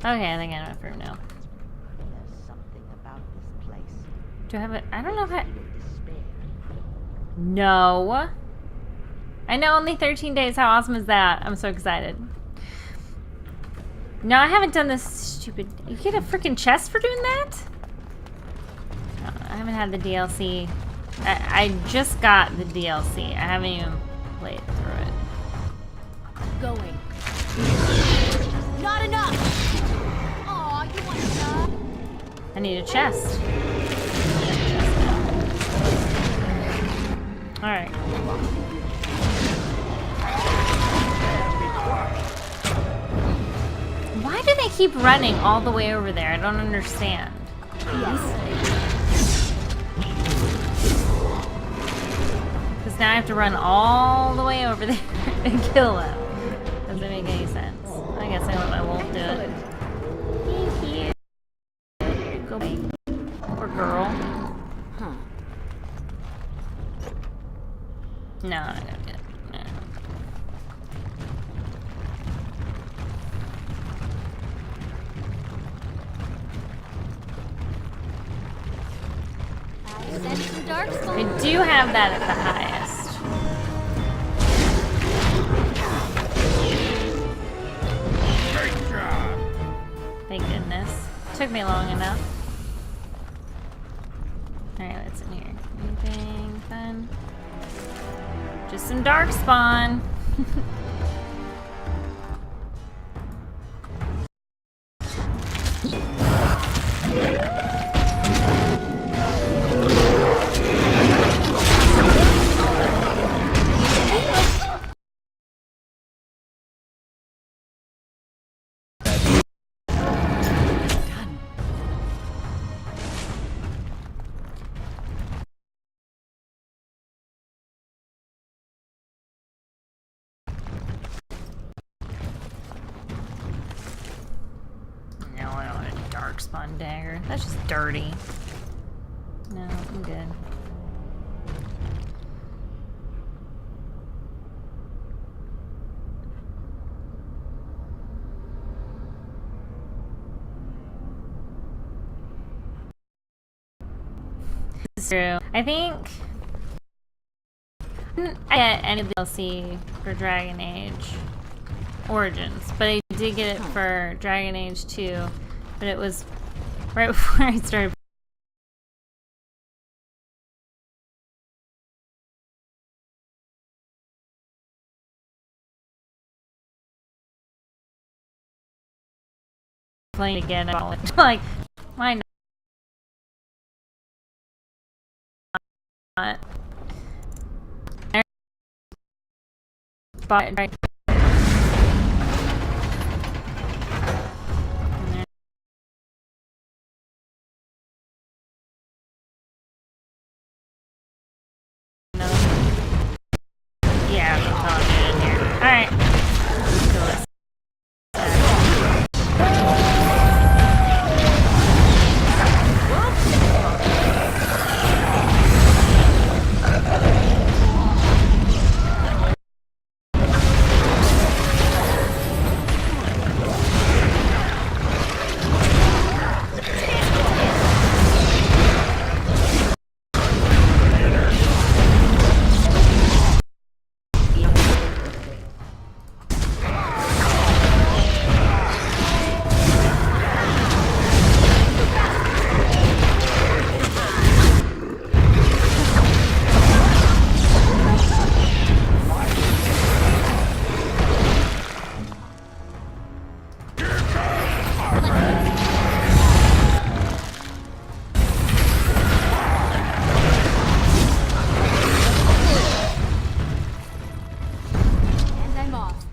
Okay, I think I know it from now. There's something about this place. Do I have it? I don't know if I... No. I know, only 13 days. How awesome is that? I'm so excited. No, I haven't done this stupid... You get a freaking chest for doing that? No, I haven't had the DLC. I just got the DLC. I haven't even played through it. Going. Not enough! Aw, you want enough? I need a chest. Alright. Why do they keep running all the way over there? I don't understand. Because now I have to run all the way over there to kill them. Doesn't make any sense. I guess I let my wolf do it. Thank you. Go away. Poor girl. Huh. No, I'm not gonna do it. No. Send some dark I spawn. do have that at the highest. Thank goodness. Took me long enough. Alright, what's in here? Anything fun? Just some dark spawn. No, I don't want a dark spawn dagger. That's just dirty. No, I'm good. This is true. I think I didn't get any DLC for Dragon Age Origins, but I did get it for Dragon Age 2, but it was right before I started playing again. Like, why not? But yeah, that's all good in here. Alright. Let's do this. And I'm off.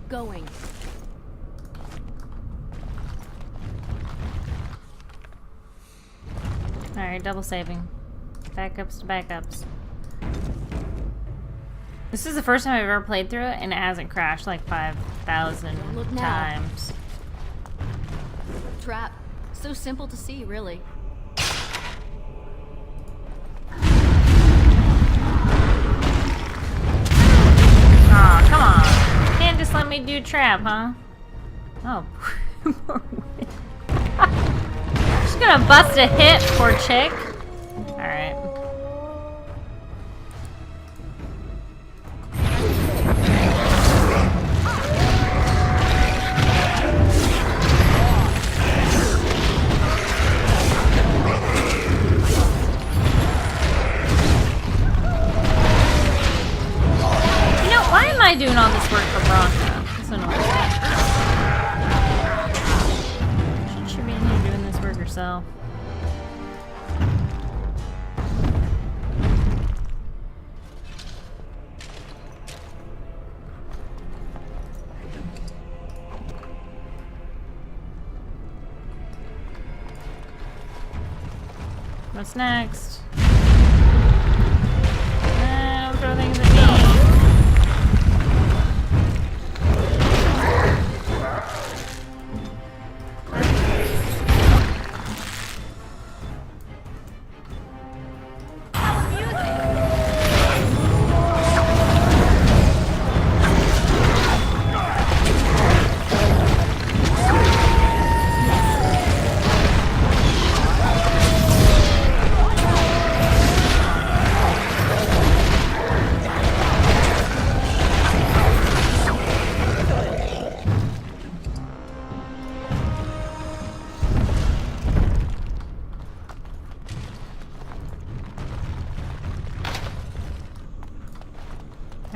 Going. Alright, double saving. Backups to backups. This is the first time I've ever played through it and it hasn't crashed like 5,000 Don't look now. times. Trap. So simple to see, really. want me to do trap, huh? Oh, just gonna bust a hit, poor chick. Alright. You know, why am I doing all this work for Bronca? That's annoying. She be in here doing this work herself. What's next? Don't throw things at me.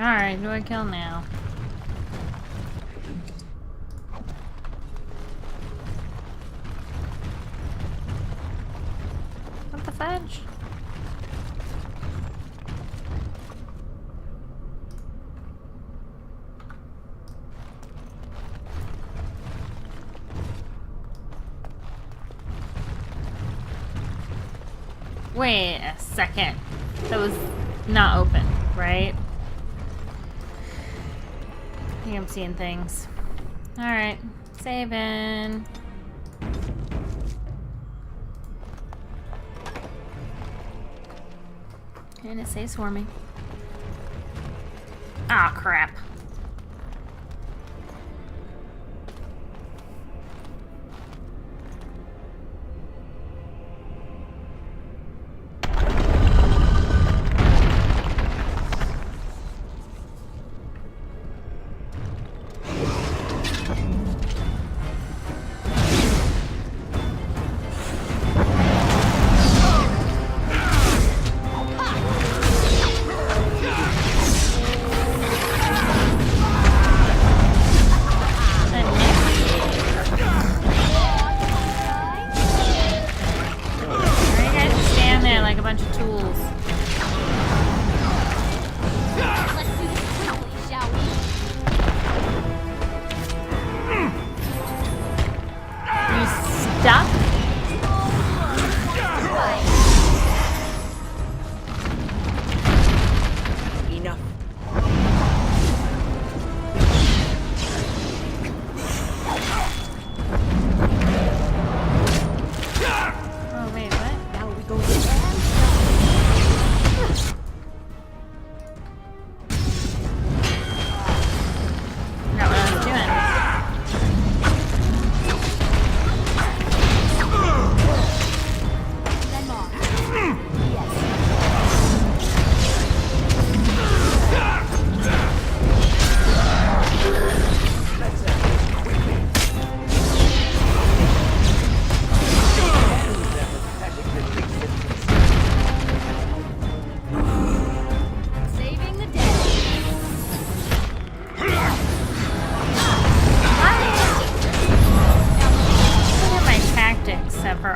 Alright, who do I kill now? What the fudge? Wait a second. That was not open, right? I think I'm seeing things. Alright, saving. And it saves for me. Ah, crap.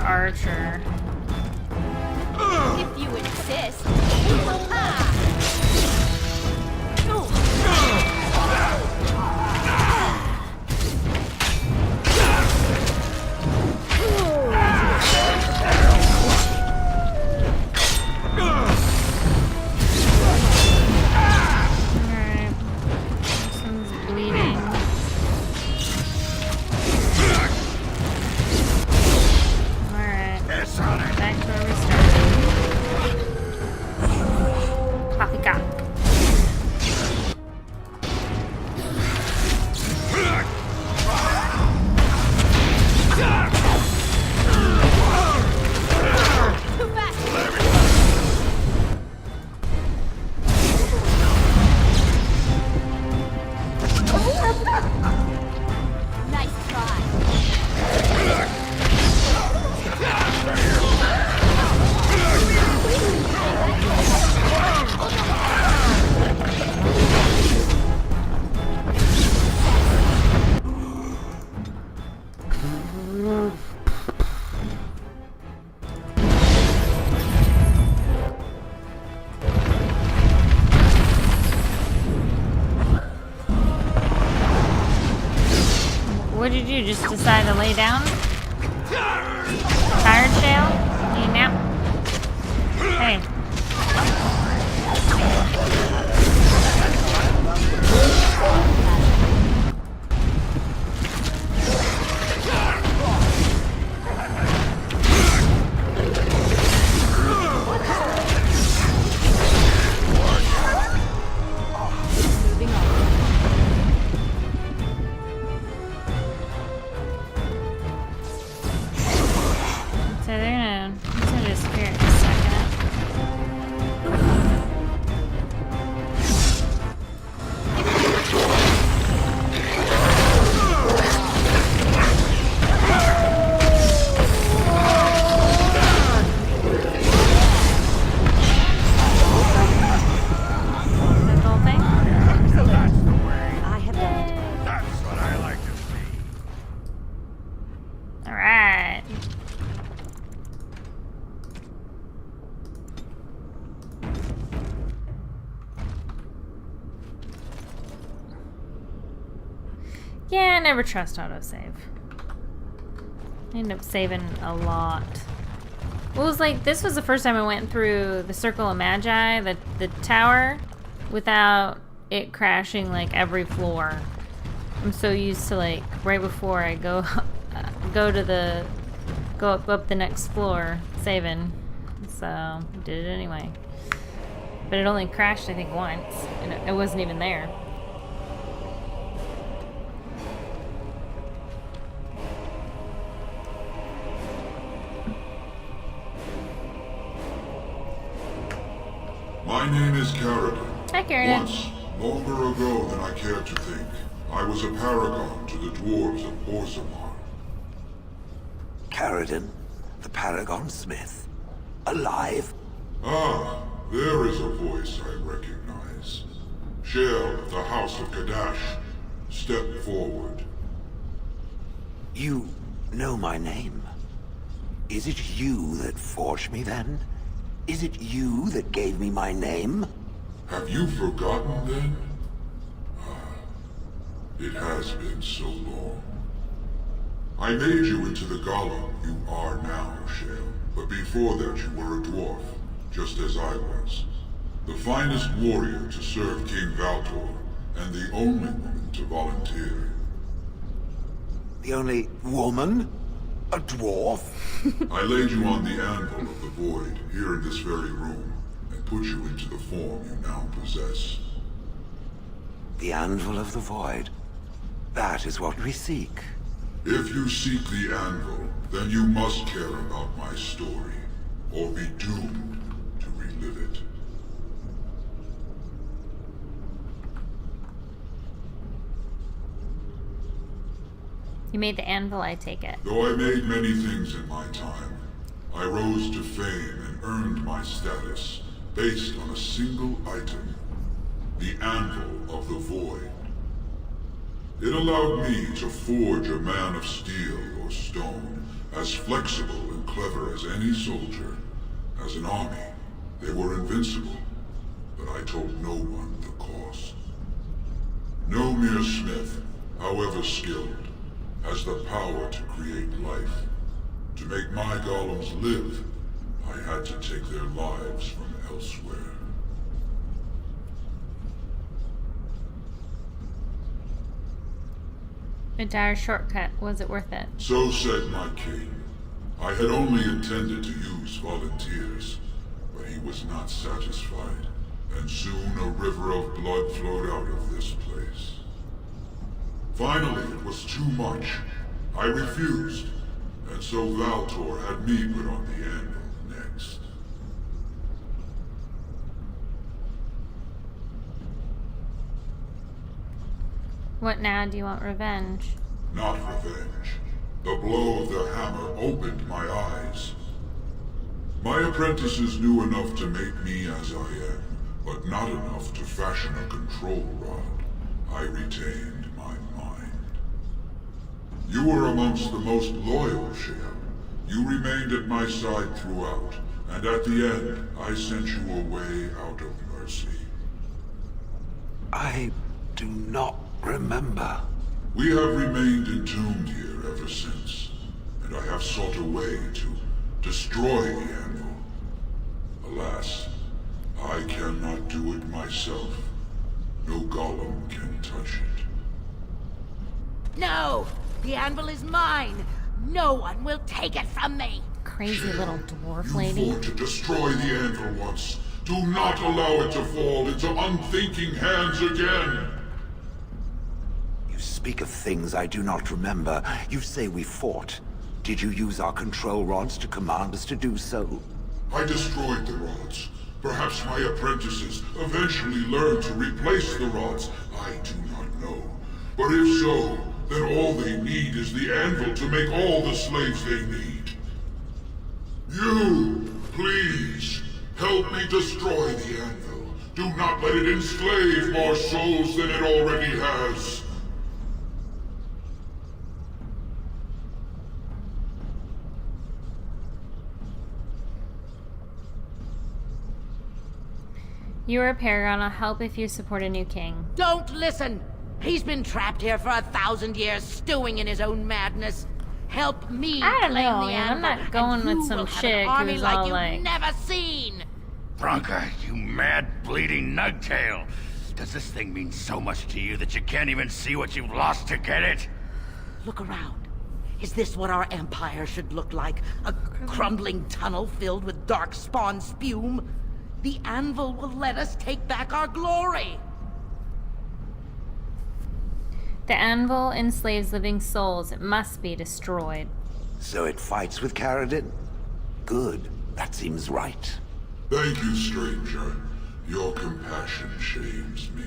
Archer. If you insist. Alright. This one's bleeding. Alright. Back to where we started. What'd you do? Just decide to lay down? Tired, Shale? Need a nap? Hey. So they're gonna disappear in a second. That whole thing? I have done it. That's what I like to see. Alright. Yeah, I never trust autosave. I end up saving a lot. Well, it was like, this was the first time I went through the Circle of Magi, the tower, without it crashing like every floor. I'm so used to like, right before I go up the next floor, saving. So, did it anyway. But it only crashed, I think, once, and it wasn't even there. My name is Carradon. Hi, Carradon. Once, longer ago than I care to think, I was a paragon to the dwarves of Orzammar. Carradon, the Paragon Smith. Alive? Ah, there is a voice I recognize. Shale of the House of Kadash. Step forward. You know my name? Is it you that forged me then? Is it you that gave me my name? Have you forgotten then? Ah, it has been so long. I made you into the golem you are now, Shale. But before that you were a dwarf, just as I was. The finest warrior to serve King Valtor, and the only woman to volunteer. The only woman? A dwarf? I laid you on the anvil of the void, here in this very room, and put you into the form you now possess. The Anvil of the Void. That is what we seek. If you seek the anvil, then you must care about my story, or be doomed to relive it. You made the anvil, I take it. Though I made many things in my time, I rose to fame and earned my status based on a single item, the Anvil of the Void. It allowed me to forge a man of steel or stone, as flexible and clever as any soldier. As an army, they were invincible, but I told no one the cost. No mere smith, however skilled, has the power to create life. To make my golems live, I had to take their lives from elsewhere. A dire shortcut. Was it worth it? So said my king. I had only intended to use volunteers, but he was not satisfied, and soon a river of blood flowed out of this place. Finally, it was too much. I refused, and so Valtor had me put on the anvil next. What now? Do you want revenge? Not revenge. The blow of the hammer opened my eyes. My apprentices knew enough to make me as I am, but not enough to fashion a control rod. I retained my mind. You were amongst the most loyal, Shale. You remained at my side throughout, and at the end, I sent you away out of mercy. I do not remember. We have remained entombed here ever since, and I have sought a way to destroy the anvil. Alas, I cannot do it myself. No golem can touch it. No! The anvil is mine! No one will take it from me! Crazy little dwarf You lady. fought to destroy the anvil once. Do not allow it to fall into unthinking hands again! You speak of things I do not remember. You say we fought. Did you use our control rods to command us to do so? I destroyed the rods. Perhaps my apprentices eventually learned to replace the rods. I do not know. But if so, then all they need is the anvil to make all the slaves they need. You, please, help me destroy the anvil. Do not let it enslave more souls than it already has. You are a paragon. I'll help if you support a new king. Don't listen! He's been trapped here for 1,000 years, stewing in his own madness. Help me I don't claim know, the man. I'm anvil, not going and with you some will have chick an army who's like all you've like- never seen! Bronca, you mad, bleeding nugtail. Does this thing mean so much to you that you can't even see what you've lost to get it? Look around. Is this what our empire should look like? A crumbling tunnel filled with dark spawn spume? The anvil will let us take back our glory! The anvil enslaves living souls. It must be destroyed. So it fights with Caradin? Good. That seems right. Thank you, stranger. Your compassion shames me.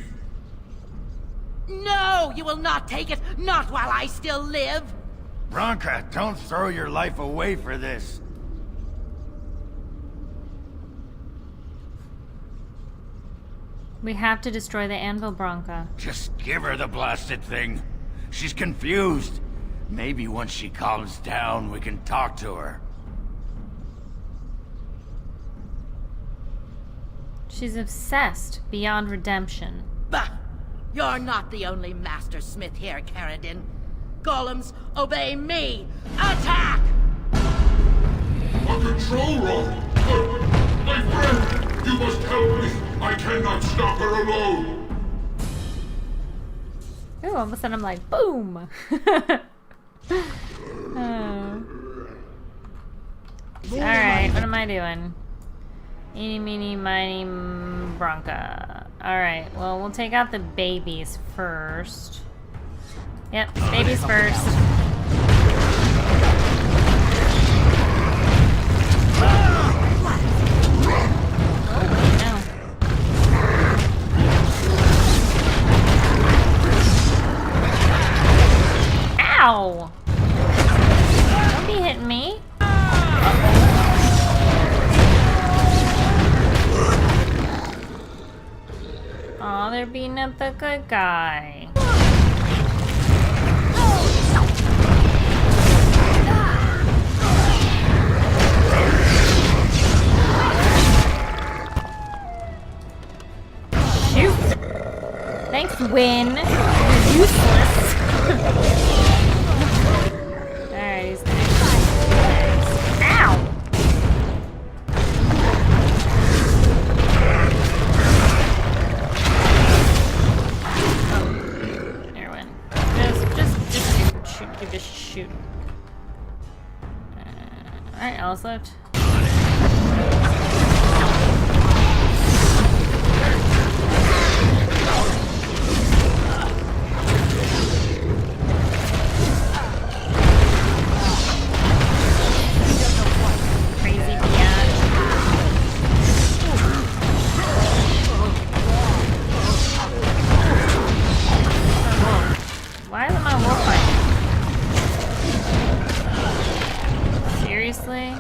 No! You will not take it! Not while I still live! Bronca, don't throw your life away for this. We have to destroy the anvil, Bronca. Just give her the blasted thing. She's confused. Maybe once she calms down, we can talk to her. She's obsessed beyond redemption. Bah! You're not the only master smith here, Caradin. Golems, obey me! Attack! A control rod! But, my friend, you must help me! I cannot stop her alone! Ooh, all of a sudden I'm like, boom! Oh. Alright, what am I doing? Eeny, meeny, miny, Bronca. Alright, well, we'll take out the babies first. Yep, babies first. Oh, wait, no. Ow! Don't be hitting me. Aw, they're beating up the good guy. Shoot! Thanks, Win. You're useless. Alright, he's next. Ow! There, Win. Just shoot. You just shoot. Alright, Alice left. Crazy biatch. Why isn't my wolf fighting? Seriously?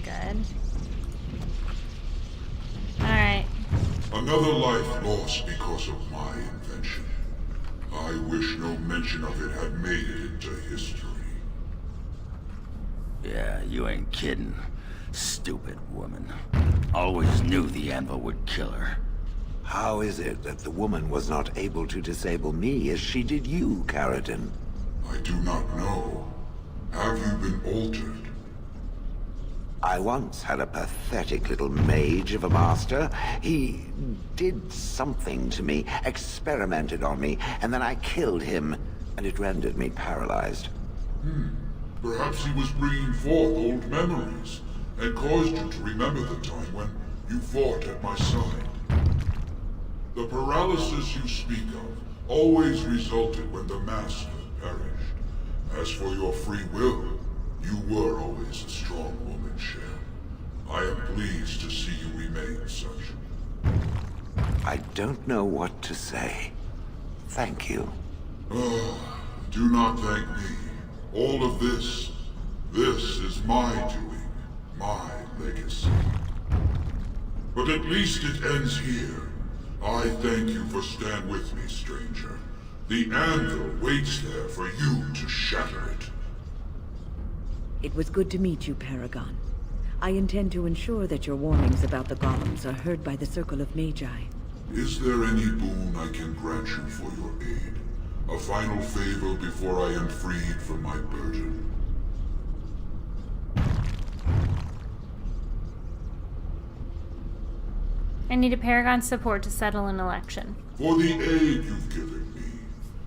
good. Alright. Another life lost because of my invention. I wish no mention of it had made it into history. Yeah, you ain't kidding. Stupid woman. Always knew the anvil would kill her. How is it that the woman was not able to disable me as she did you, Caridin? I do not know. Have you been altered? I once had a pathetic little mage of a master. He did something to me, experimented on me, and then I killed him, and it rendered me paralyzed. Perhaps he was bringing forth old memories, and caused you to remember the time when you fought at my side. The paralysis you speak of always resulted when the Master perished. As for your free will, you were always a strong woman, Shell. I am pleased to see you remain such. I don't know what to say. Thank you. Do not thank me. All of this is my doing, my legacy. But at least it ends here. I thank you for staying with me, stranger. The anvil waits there for you to shatter it. It was good to meet you, Paragon. I intend to ensure that your warnings about the golems are heard by the Circle of Magi. Is there any boon I can grant you for your aid? A final favor before I am freed from my burden? I need a Paragon's support to settle an election. For the aid you've given me,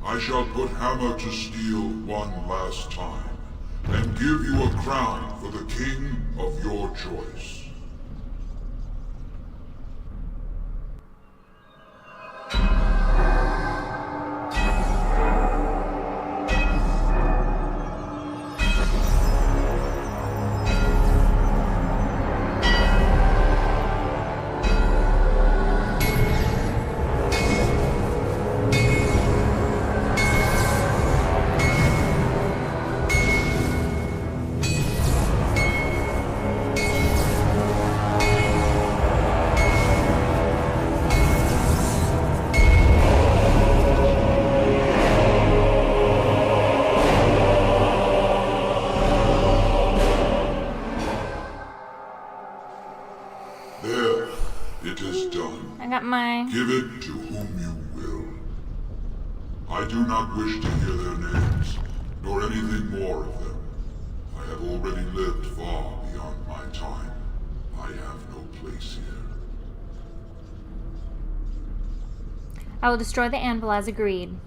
I shall put hammer to steel one last time, and give you a crown for the king of your choice. There, it is done. I got my... Give it to whom you will. I do not wish to hear their names, nor anything more of them. I have already lived far beyond my time. I have no place here. I will destroy the anvil as agreed.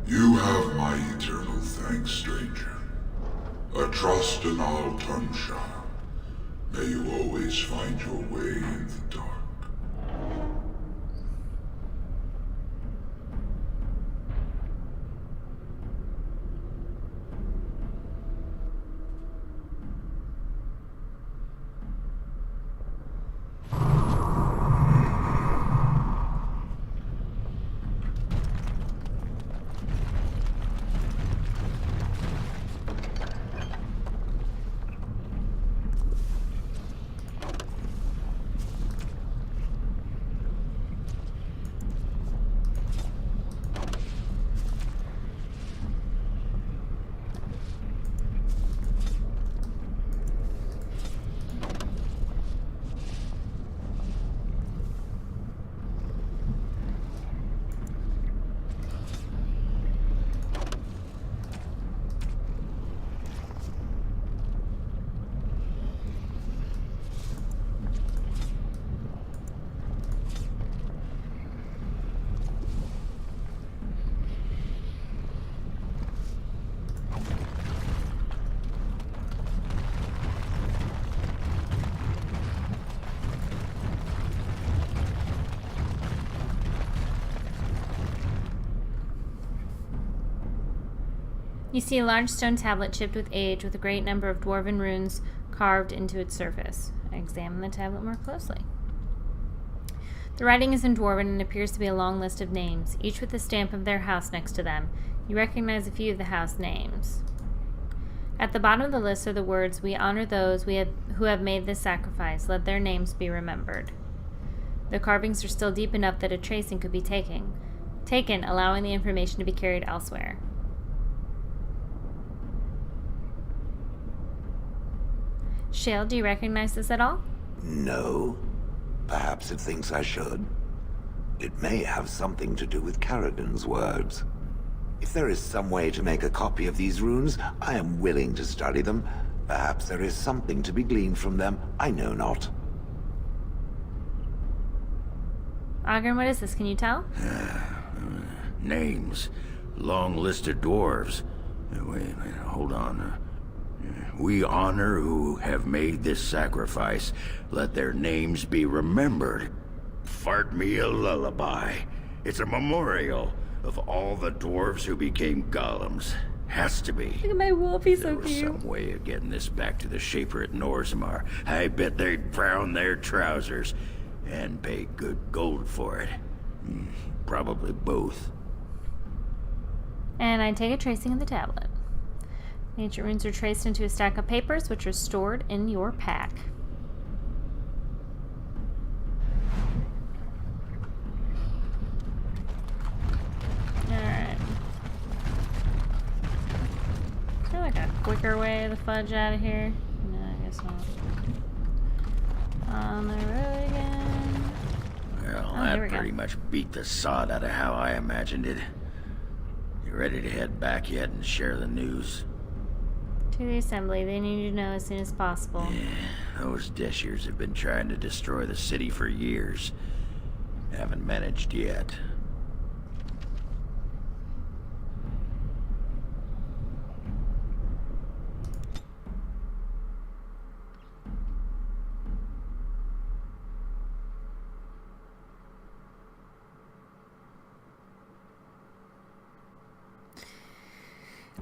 You have my eternal thanks, stranger. A trust in Al Tunsha. May you always find your way in the dark. You see a large stone tablet chipped with age with a great number of dwarven runes carved into its surface. I examine the tablet more closely. The writing is in Dwarven and appears to be a long list of names, each with the stamp of their house next to them. You recognize a few of the house names. At the bottom of the list are the words, "We honor those who have made this sacrifice. Let their names be remembered." The carvings are still deep enough that a tracing could be taken, allowing the information to be carried elsewhere. Shale, do you recognize this at all? No. Perhaps it thinks I should. It may have something to do with Carradon's words. If there is some way to make a copy of these runes, I am willing to study them. Perhaps there is something to be gleaned from them. I know not. Ogren, what is this? Can you tell? Names. Long list of dwarves. Wait, hold on. We honor who have made this sacrifice. Let their names be remembered. Fart me a lullaby. It's a memorial of all the dwarves who became golems. Has to be. Look at my wolf, he's so There was cute. some way of getting this back to the Shaper at Norzimar. I bet they'd brown their trousers and pay good gold for it. Probably both. And I take a tracing of the tablet. The ancient runes are traced into a stack of papers, which are stored in your pack. Alright. Is there like a quicker way to fudge out of here? No, I guess not. On the road again. Well, Oh, here we that go. pretty much beat the sod out of how I imagined it. You ready to head back yet and share the news? To the assembly, they need to know as soon as possible. Those Deshirs have been trying to destroy the city for years. Haven't managed yet.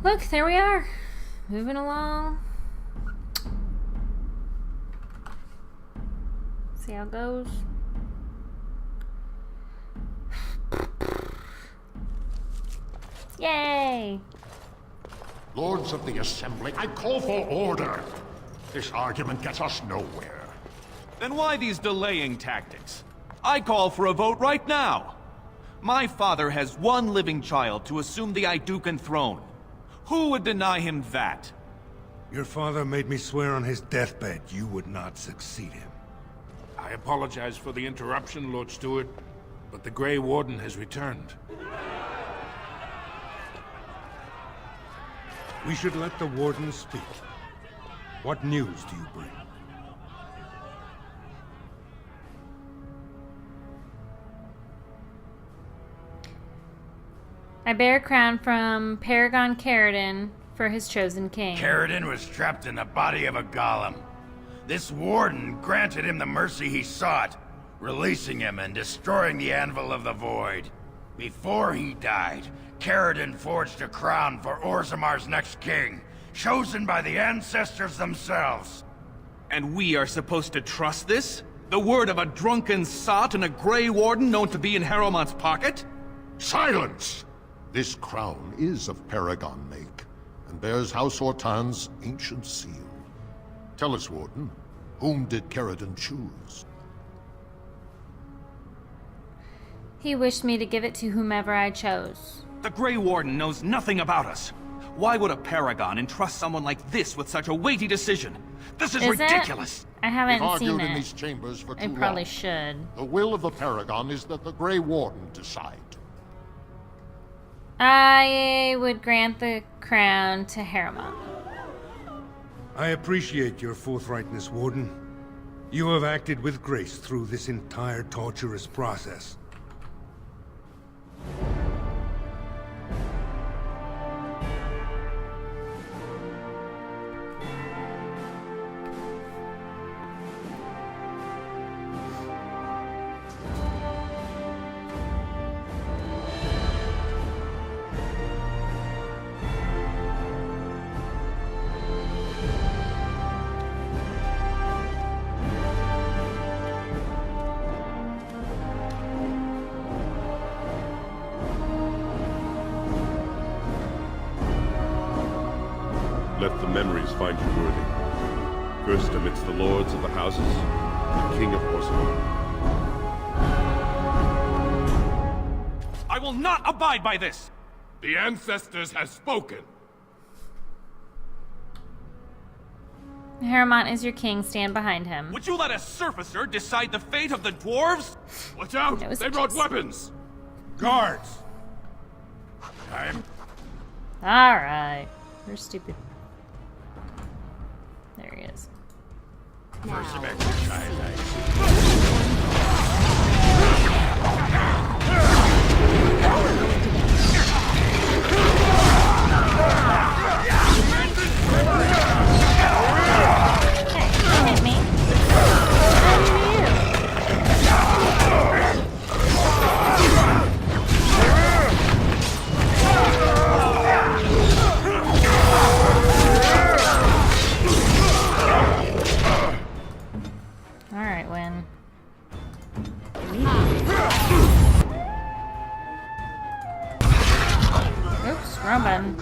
Look, there we are. Moving along. See how it goes. Yay! Lords of the Assembly, I call for order. This argument gets us nowhere. Then why these delaying tactics? I call for a vote right now. My father has one living child to assume the Idukan throne. Who would deny him that? Your father made me swear on his deathbed you would not succeed him. I apologize for the interruption, Lord Stewart, but the Grey Warden has returned. We should let the Warden speak. What news do you bring? I bear a crown from Paragon Carradon for his chosen king. Carradon was trapped in the body of a golem. This warden granted him the mercy he sought, releasing him and destroying the Anvil of the Void. Before he died, Carradon forged a crown for Orzamar's next king, chosen by the ancestors themselves. And we are supposed to trust this? The word of a drunken sot and a Grey Warden known to be in Harrowmont's pocket? Silence! This crown is of Paragon make, and bears House Hortan's ancient seal. Tell us, Warden, whom did Carradon choose? He wished me to give it to whomever I chose. The Grey Warden knows nothing about us. Why would a Paragon entrust someone like this with such a weighty decision? This is Is ridiculous! it? I haven't We've seen argued in it. these chambers for I too probably long. should. The will of the Paragon is that the Grey Warden decide. I would grant the crown to Harrowmont. I appreciate your forthrightness, Warden. You have acted with grace through this entire torturous process. memories find you worthy. First amidst the lords of the houses, the King of Orzammar. I will not abide by this! The ancestors have spoken. Harriman is your king. Stand behind him. Would you let a surfacer decide the fate of the dwarves? Watch out! That was They brought just- weapons! Guards! Time. Alright. You're stupid. There he is. Now, Hey, don't hit me. Alright, Win. Oops, wrong button.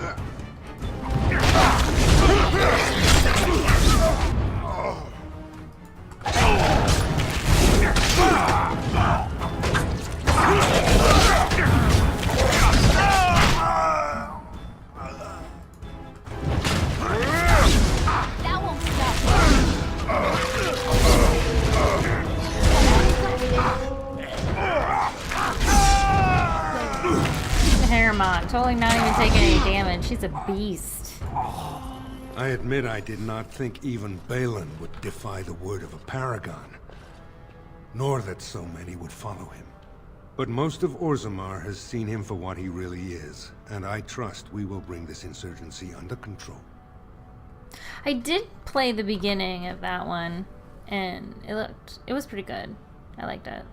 that won't stop. Harriman, totally not even taking any damage. She's a beast. I admit I did not think even Balin would defy the word of a paragon, nor that so many would follow him. But most of Orzammar has seen him for what he really is, and I trust we will bring this insurgency under control. I did play the beginning of that one, and it was pretty good. I liked it.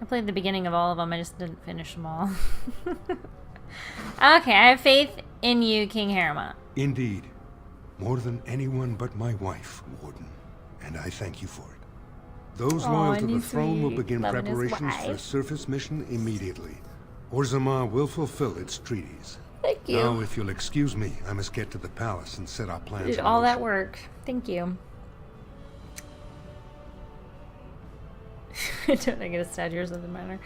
I played the beginning of all of them, I just didn't finish them all. Okay, I have faith in you, King Harriman. Indeed. More than anyone but my wife, Warden. And I thank you for it. Those Aw, loyal to and the he's throne will sweet, begin loving his preparations for a wife. surface mission immediately. Orzammar will fulfill its treaties. Thank you. Now, if you'll excuse me, I must get to the palace and set our plans Did in all that motion. work. Thank you. Don't I get a statue or something minor?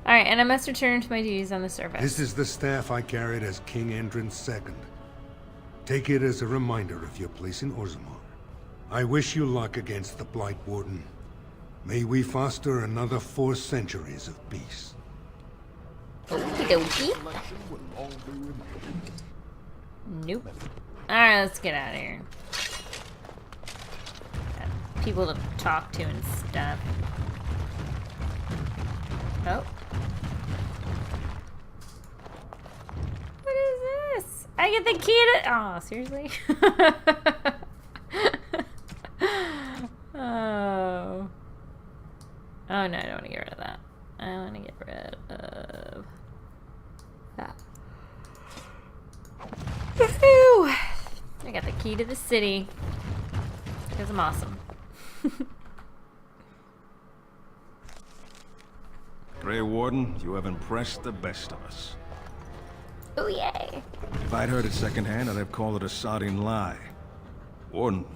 Alright, and I must return to my duties on the surface. This is the staff I carried as King Endrin's II. Take it as a reminder of your place in Orzammar. I wish you luck against the Blight Warden. May we foster another 4 centuries of peace. Okie dokie. Nope. Alright, let's get out of here. Got people to talk to and stuff. Oh. What is this? I get the key to... Oh, seriously? Oh. Oh no, I don't want to get rid of that. I want to get rid of that. Woohoo! I got the key to the city. Because I'm awesome. Grey Warden, you have impressed the best of us. Oh yay! If I'd heard it secondhand, I'd have called it a sodding lie. Warden,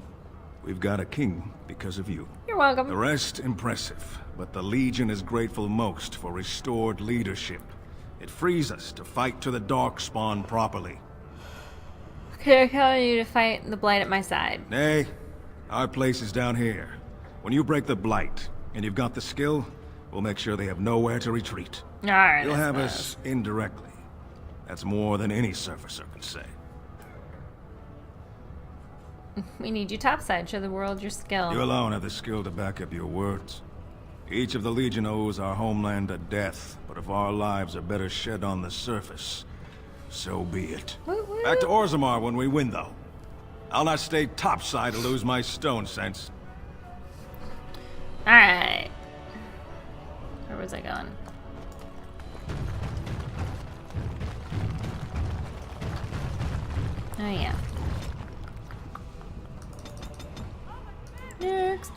we've got a king because of you. You're welcome. The rest, impressive, but the Legion is grateful most for restored leadership. It frees us to fight to the Darkspawn properly. Okay, I call you to fight the Blight at my side. Nay, our place is down here. When you break the Blight, and you've got the skill, we'll make sure they have nowhere to retreat. Alright. You'll I have suppose. us indirectly. That's more than any surfacer can say. We need you topside. Show the world your skill. You alone have the skill to back up your words. Each of the Legion owes our homeland a death, but if our lives are better shed on the surface, so be it. Woot woot. Back to Orzammar when we win, though. I'll not stay topside to lose my stone sense. Alright. Where was I going? Oh yeah. Next.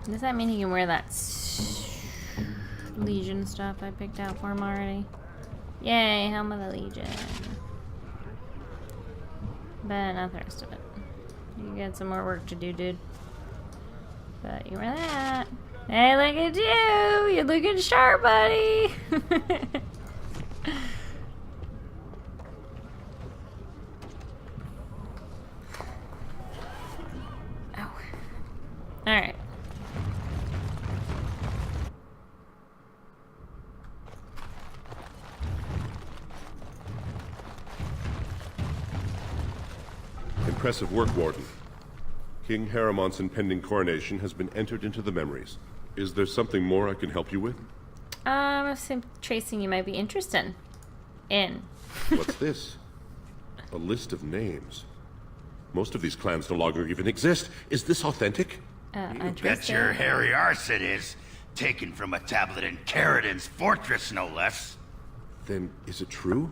Does that mean he can wear that Legion stuff I picked out for him already? Yay, Helm of the Legion. But not the rest of it. You got some more work to do, dude. But you wear that. Hey, look at you! You're looking sharp, buddy! Oh. Alright. Impressive work, Warden. King Haramont's impending coronation has been entered into the memories. Is there something more I can help you with? Some tracing you might be interested in. What's this? A list of names. Most of these clans no longer even exist. Is this authentic? You bet your hairy arse it is. Taken from a tablet in Caridin's fortress, no less. Then is it true?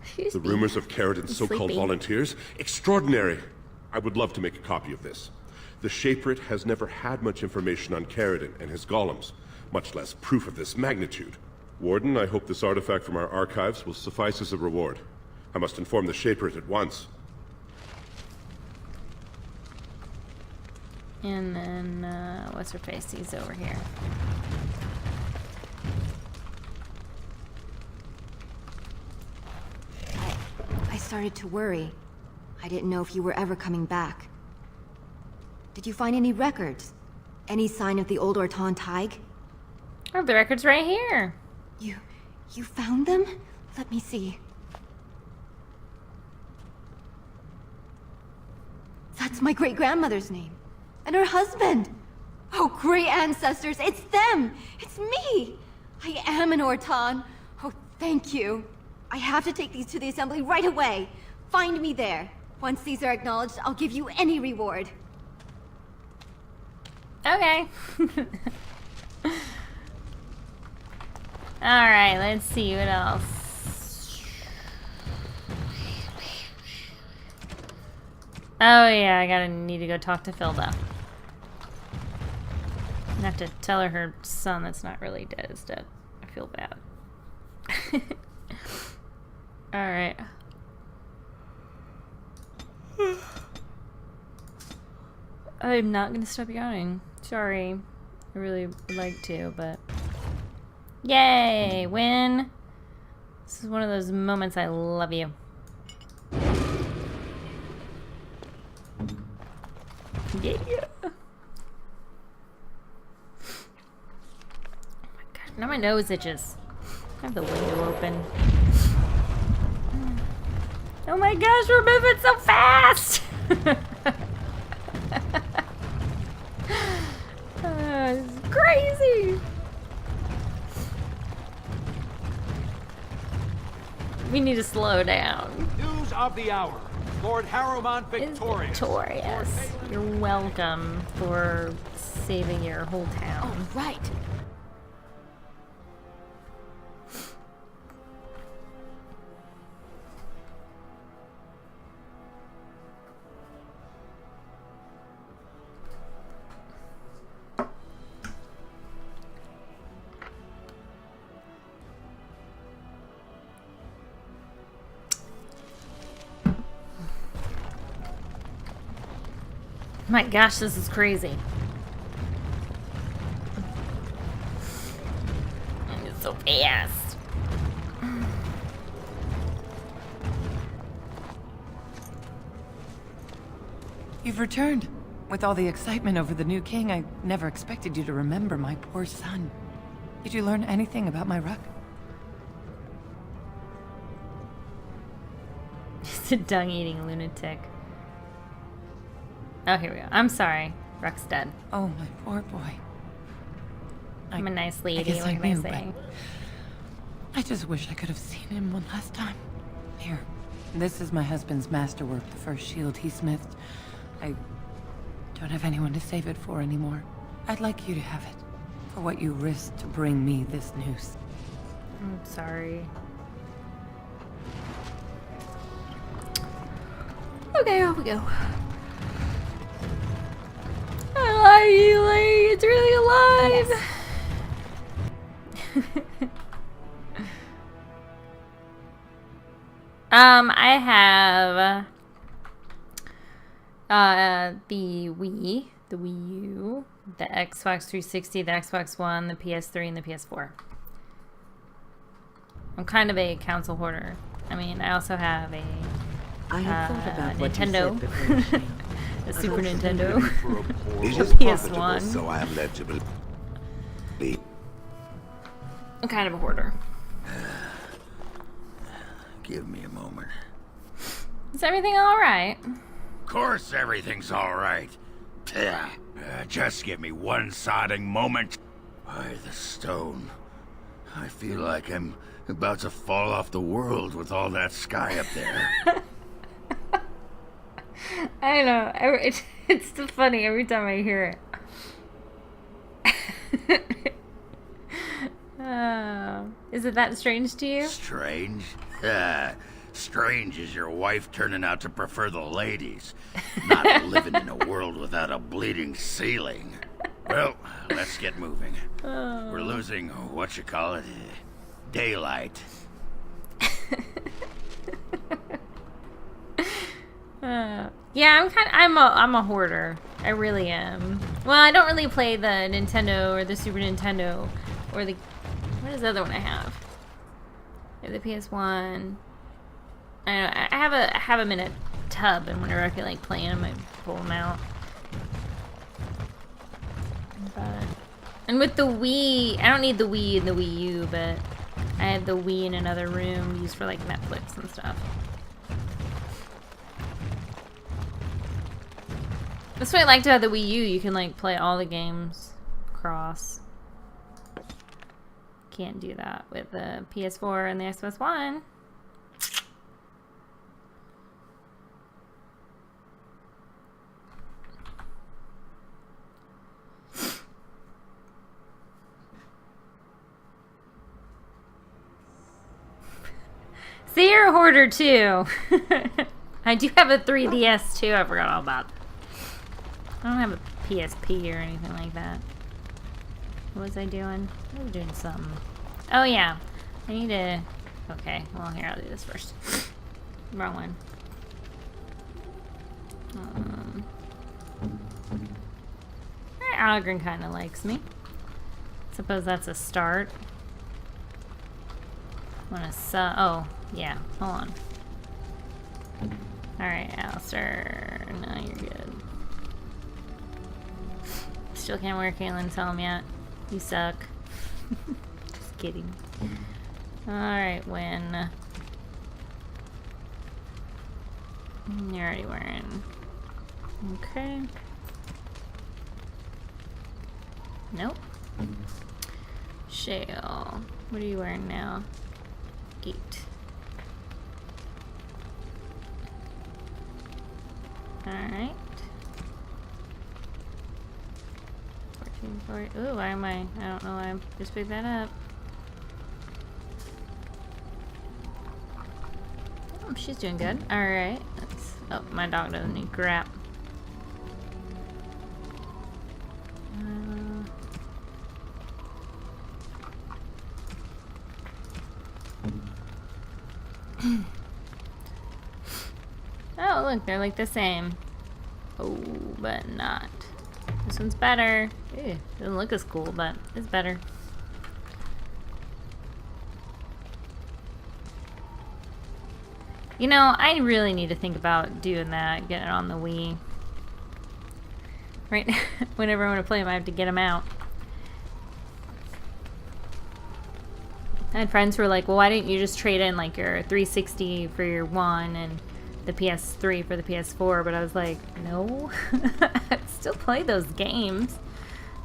Excuse The me. rumors of Caridin's I'm so-called sleepy. volunteers? Extraordinary! I would love to make a copy of this. The Shaperate has never had much information on Caridin and his golems, much less proof of this magnitude. Warden, I hope this artifact from our archives will suffice as a reward. I must inform the Shaperate at once. And then, what's her face? He's over here. I started to worry. I didn't know if you were ever coming back. Did you find any records? Any sign of the old Orton Tig? Oh, the record's right here. You found them? Let me see. That's my great-grandmother's name. And her husband. Oh, great ancestors, it's them! It's me! I am an Orton. Oh, thank you. I have to take these to the assembly right away. Find me there. Once these are acknowledged, I'll give you any reward. Okay. Alright, let's see what else. Oh yeah, I need to go talk to Filda. I have to tell her son that's not really dead is dead. I feel bad. Alright. I'm not gonna stop yawning. Sorry. I really would like to, but... Yay! Win! This is one of those moments I love you. Yeah! Oh my god, now my nose itches. I have the window open. Oh my gosh, we're moving so fast! This is crazy! We need to slow down. News of the hour. Lord Harrowmont victorious. Victorious. You're welcome for saving your whole town. Oh, right. My gosh, this is crazy. It's so fast. You've returned. With all the excitement over the new king, I never expected you to remember my poor son. Did you learn anything about my Ruck? Just a dung-eating lunatic. Oh, here we go. I'm sorry. Ruck's dead. Oh, my poor boy. I'm a nice lady. I guess What I can I knew, say? I just wish I could have seen him one last time. Here, this is my husband's masterwork, the first shield he smithed. I don't have anyone to save it for anymore. I'd like you to have it, for what you risked to bring me this news. I'm sorry. Okay, off we go. I like you, Lee. It's really guys. I have the Wii, the Wii U, the Xbox 360, the Xbox One, the PS3, and the PS4. I'm kind of a console hoarder. I mean, I also have a I have thought about what Nintendo, you said before, Shane. a Super Nintendo, It a is profitable, PS1. so I am led to believe. I'm kind of a hoarder. Give me a moment. Is everything all right? Of course everything's all right. Just give me one sodding moment. By the stone. I feel like I'm about to fall off the world with all that sky up there. I know. It's still funny every time I hear it. Is it that strange to you? Strange? Strange is your wife turning out to prefer the ladies, not living in a world without a bleeding ceiling. Well, let's get moving. We're losing, what you call it, daylight. Yeah, I'm a hoarder. I really am. Well, I don't really play the Nintendo or the Super Nintendo or the, what is the other one I have? I have the PS1. I don't know, I have them in a tub, and whenever I feel like playing them, I pull them out. But, and with the Wii, I don't need the Wii and the Wii U, but I have the Wii in another room used for like Netflix and stuff. That's what I liked about the Wii U. You can like play all the games cross. Can't do that with the PS4 and the Xbox One. See, you're a hoarder too. I do have a 3DS too. I forgot all about that. I don't have a PSP or anything like that. What was I doing? I was doing something. Oh yeah. I need to... Okay, well here, I'll do this first. Wrong one. Algren kind of likes me. Suppose that's a start. Oh, yeah. Hold on. Alright, Alistair. No, you're good. Still can't wear Caitlin's helm yet. You suck. Just kidding. Alright, Win. You're already wearing. Okay. Nope. Shale. What are you wearing now? Gate. Alright. 14, 40. Ooh, why am I don't know why I just picked that up. Oh, she's doing good. Alright. Oh, my dog doesn't need crap. Oh, look, they're like the same. Oh, but not. This one's better. Ew, doesn't look as cool, but it's better. You know, I really need to think about doing that, getting it on the Wii. Right now, whenever I want to play them, I have to get them out. I had friends who were like, well, why didn't you just trade in like your 360 for your One and the PS3 for the PS4? But I was like, no. I'd still play those games.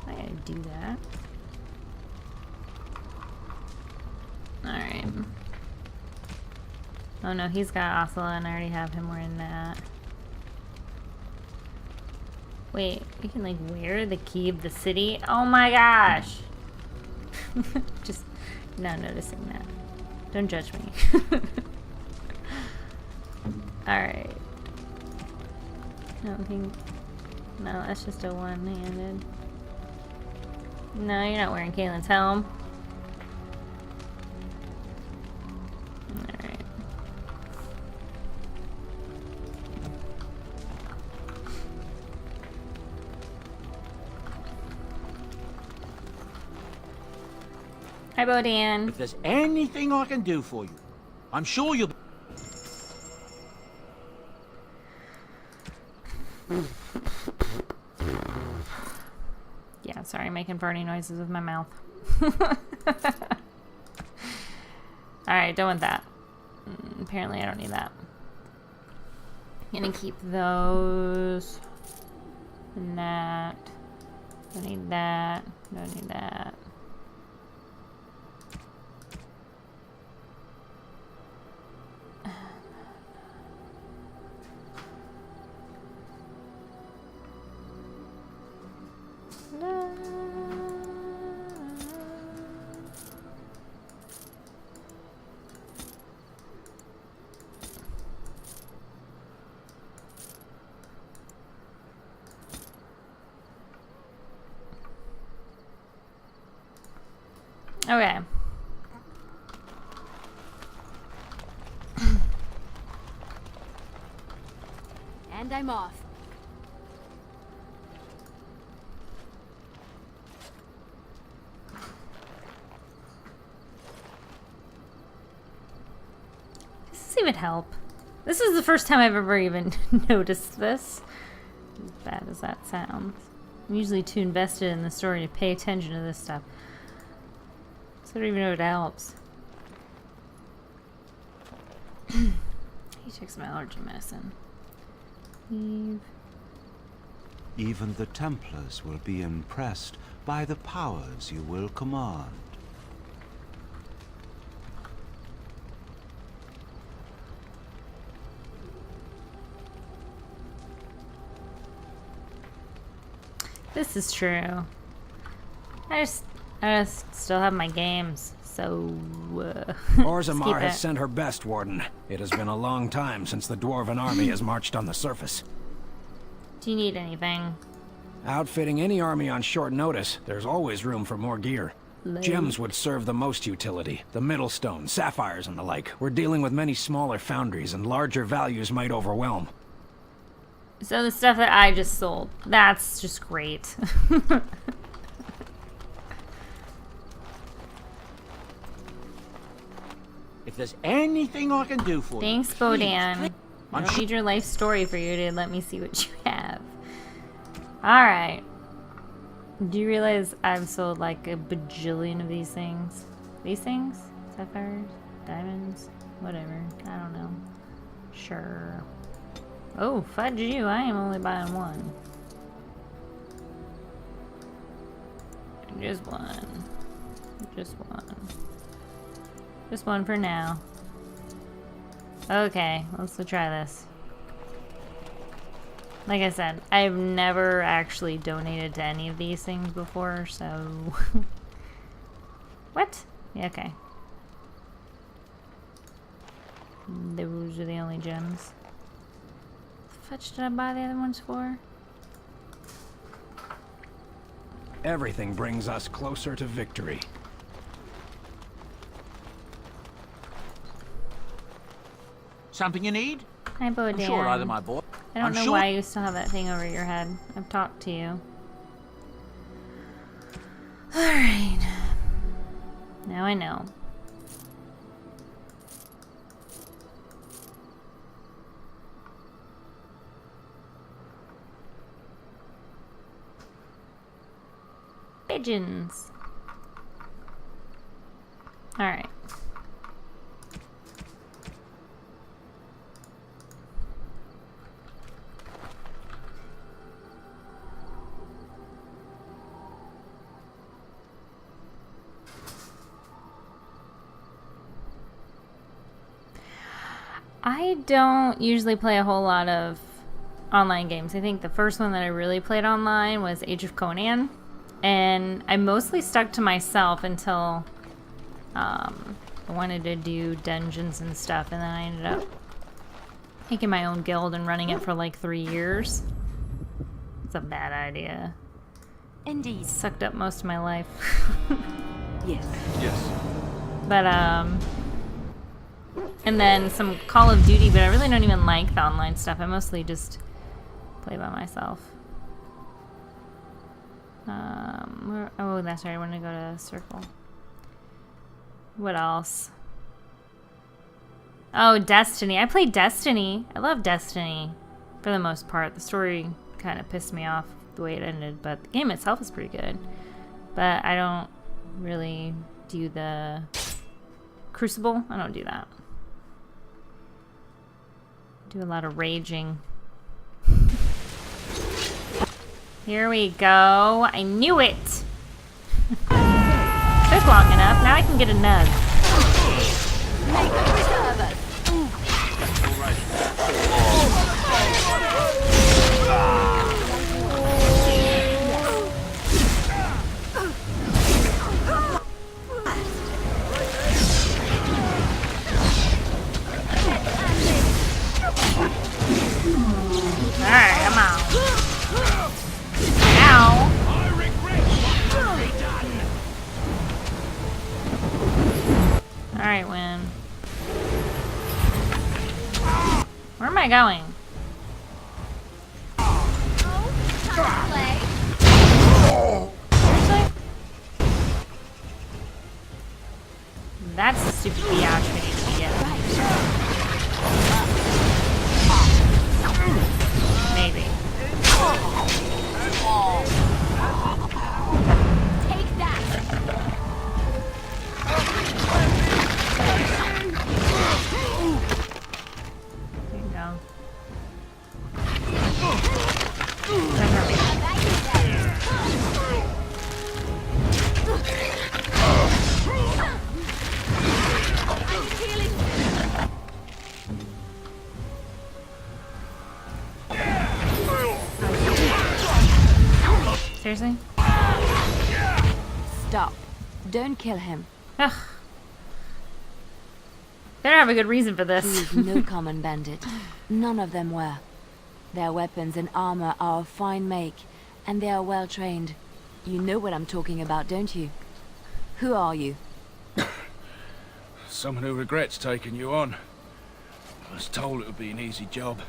I gotta do that. Alright. Oh no, he's got Osula and I already have him wearing that. Wait, you can like wear the key of the city? Oh my gosh! Just now noticing that. Don't judge me. Alright. I don't think... No, that's just a one-handed. No, you're not wearing Caitlin's helm. Alright. Hi, Bodan. If there's anything I can do for you, I'm sure you'll... Yeah, sorry, making farting noises with my mouth. Alright, done with that. Apparently I don't need that. Gonna keep those. And that. Don't need that. Don't need that. Okay. And I'm off. Does this even help? This is the first time I've ever even noticed this. As bad as that sounds. I'm usually too invested in the story to pay attention to this stuff. So I don't even know if it helps. He took some allergy medicine. Leave. Even the Templars will be impressed by the powers you will command. This is true. I just still have my games, so Orzammar skip has it. sent her best, Warden. It has been a long time since the Dwarven army has marched on the surface. Do you need anything? Outfitting any army on short notice, there's always room for more gear. Lame. Gems would serve the most utility. The Middlestone, sapphires, and the like. We're dealing with many smaller foundries, and larger values might overwhelm. So the stuff that I just sold, that's just great. If there's anything I can do for Thanks, you... Bodan. I don't need your life story for you to let me see what you have. Alright. Do you realize I've sold like a bajillion of these things? These things? Sapphires? Diamonds? Whatever. I don't know. Sure. Oh, fudge you. I am only buying one. Just one. Just one. Just one for now. Okay, let's try this. Like I said, I've never actually donated to any of these things before, so... What? Yeah, okay. Those are the only gems. What the fudge did I buy the other ones for? Everything brings us closer to victory. Something you need? Hi, Bodan. I'm sure either my boy... I don't I'm know sure... why you still have that thing over your head. I've talked to you. Alright. Now I know. Pigeons. Alright. I don't usually play a whole lot of online games. I think the first one that I really played online was Age of Conan. And I mostly stuck to myself until I wanted to do dungeons and stuff. And then I ended up making my own guild and running it for like 3 years. It's a bad idea. Indeed. Sucked up most of my life. Yes. Yes. But, and then some Call of Duty, but I really don't even like the online stuff. I mostly just play by myself. Oh, that's right. I want to go to Circle. What else? Oh, Destiny. I played Destiny. I love Destiny for the most part. The story kind of pissed me off the way it ended, but the game itself is pretty good. But I don't really do the Crucible. I don't do that. Do a lot of raging. Here we go. I knew it. Took long enough. Now I can get a nug. Make them preserve us. Alright, come on. Now. Alright, Win. Where am I going? Seriously? That's the stupid biatch we need to get. Maybe. Take that. There you go. Seriously? Stop. Don't kill him. Ugh. Better have a good reason for this. He is no common bandit. None of them were. Their weapons and armor are of fine make, and they are well trained. You know what I'm talking about, don't you? Who are you? Someone who regrets taking you on. I was told it would be an easy job.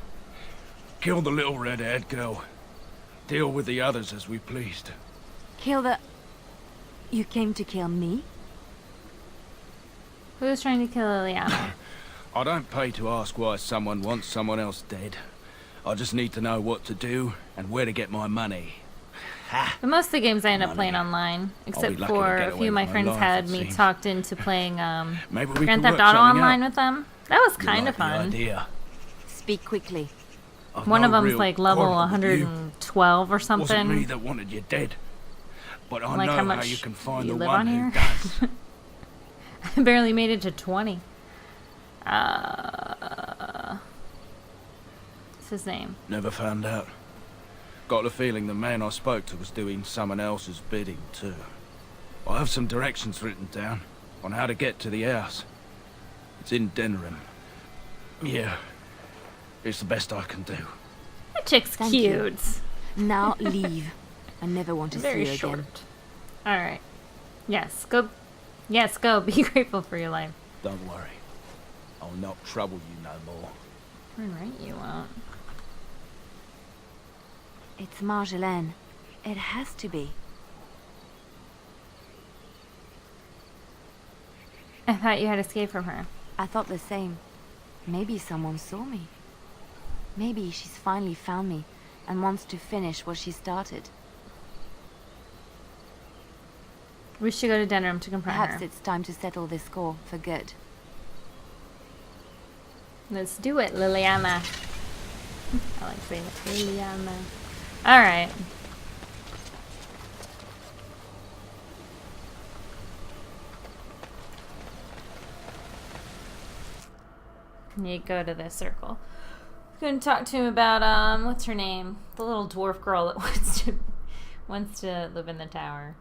Kill the little red-haired girl. Deal with the others as we pleased. Kill the... You came to kill me? Who's trying to kill Liliana? I don't pay to ask why someone wants someone else dead. I just need to know what to do and where to get my money. But most of the games I end up playing online, except for a few of my friends had me talked into playing Grand Theft Auto Online with them. That was kind of fun. Speak quickly. One of them's like level 112 or something. Wasn't me that wanted you dead, but I like know how much how you can find you the live one on who here. does. I barely made it to 20. What's his name? Never found out. Got the feeling the man I spoke to was doing someone else's bidding too. I have some directions written down on how to get to the house. It's in Denerim. Yeah, it's the best I can do. That chick's Thank cute. you. Now leave. I never want to Very see you short. again. All right. Yes, go. Yes, go. Be grateful for your life. Don't worry. I'll not trouble you no more. Darn right you won't. It's Marjolaine. It has to be. I thought you had escaped from her. I thought the same. Maybe someone saw me. Maybe she's finally found me and wants to finish what she started. We should go to Denerim to confront Perhaps her. it's time to settle this score for good. Let's do it, Liliana. I like saying it. Liliana. Alright. You go to the circle. Going to talk to him about what's her name? The little dwarf girl that wants to live in the tower.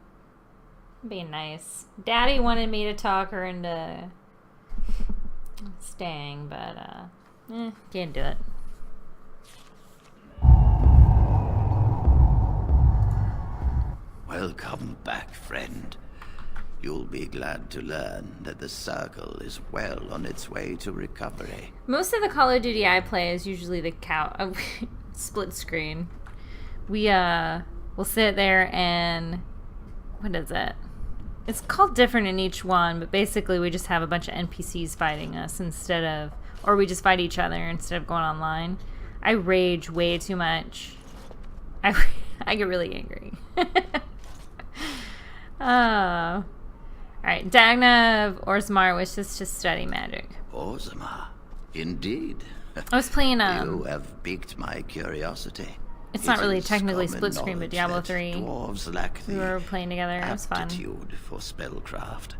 Being nice. Daddy wanted me to talk her into staying, but can't do it. Welcome back, friend. You'll be glad to learn that the Circle is well on its way to recovery. Most of the Call of Duty I play is usually the split screen. We'll sit there and... What is it? It's called different in each one, but basically we just have a bunch of NPCs fighting us instead of... Or we just fight each other instead of going online. I rage way too much. I get really angry. Alright, Dagna of Orzammar wishes to study magic. Orzammar? Indeed. I was playing, You have piqued my curiosity. It's not really technically split screen, but Diablo 3. Dwarves lack We were playing together. It was fun. aptitude for spellcraft.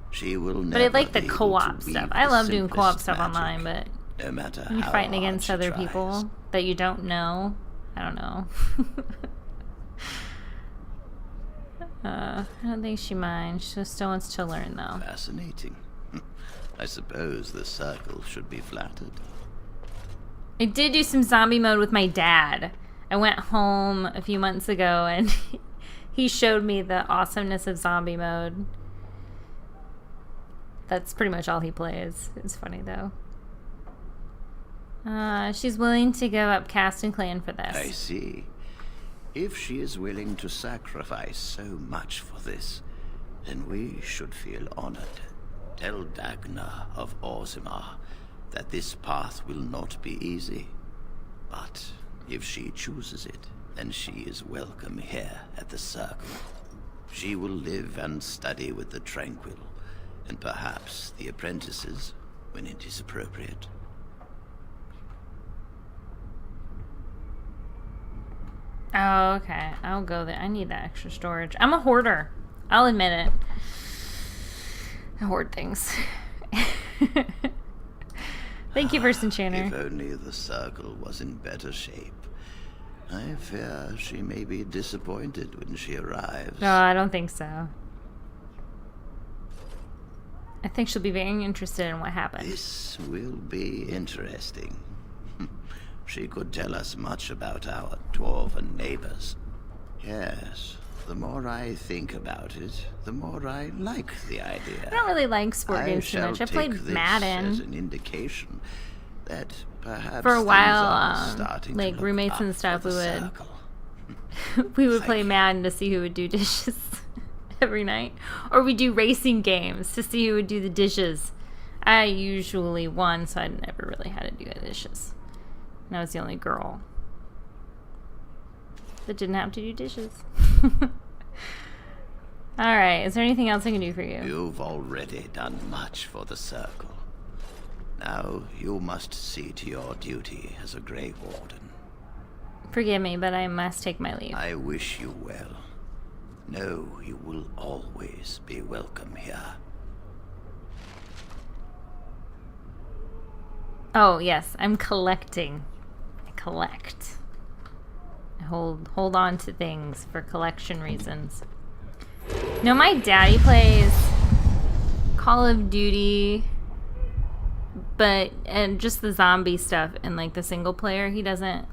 She will But I never like the be able co-op to stuff. weave I the love doing co-op simplest stuff magic, online, but no matter when you're how fighting hard against she other tries. people that you don't know, I don't know. I don't think she minds. She still wants to learn, though. Fascinating. I suppose the Circle should be flattered. I did do some zombie mode with my dad. I went home a few months ago, and he showed me the awesomeness of zombie mode. That's pretty much all he plays. It's funny, though. She's willing to give up caste and clan for this. I see. If she is willing to sacrifice so much for this, then we should feel honored. Tell Dagna of Orzammar that this path will not be easy. But if she chooses it, then she is welcome here at the Circle. She will live and study with the Tranquil, and perhaps the apprentices, when it is appropriate. Oh, okay. I'll go there. I need that extra storage. I'm a hoarder. I'll admit it. I hoard things. Thank you, First Enchanter. If only the Circle was in better shape. I fear she may be disappointed when she arrives. No, I don't think so. I think she'll be very interested in what happened. This will be interesting. She could tell us much about our dwarven neighbors. Yes, the more I think about it, the more I like the idea. I don't really like sport games too much. I played as Madden an indication that perhaps for a things while. are starting to Like look roommates up and stuff, for we the would we would play Madden to see who would do dishes every night, or we do racing games to see who would do the dishes. I usually won, so I never really had to do the dishes. And I was the only girl that didn't have to do dishes. Alright, is there anything else I can do for you? You've already done much for the Circle. Now you must see to your duty as a Grey Warden. Forgive me, but I must take my leave. I wish you well. Know you will always be welcome here. Oh, yes, I'm collecting. I collect. I hold on to things for collection reasons. No, my daddy plays Call of Duty, and just the zombie stuff and like the single player. He doesn't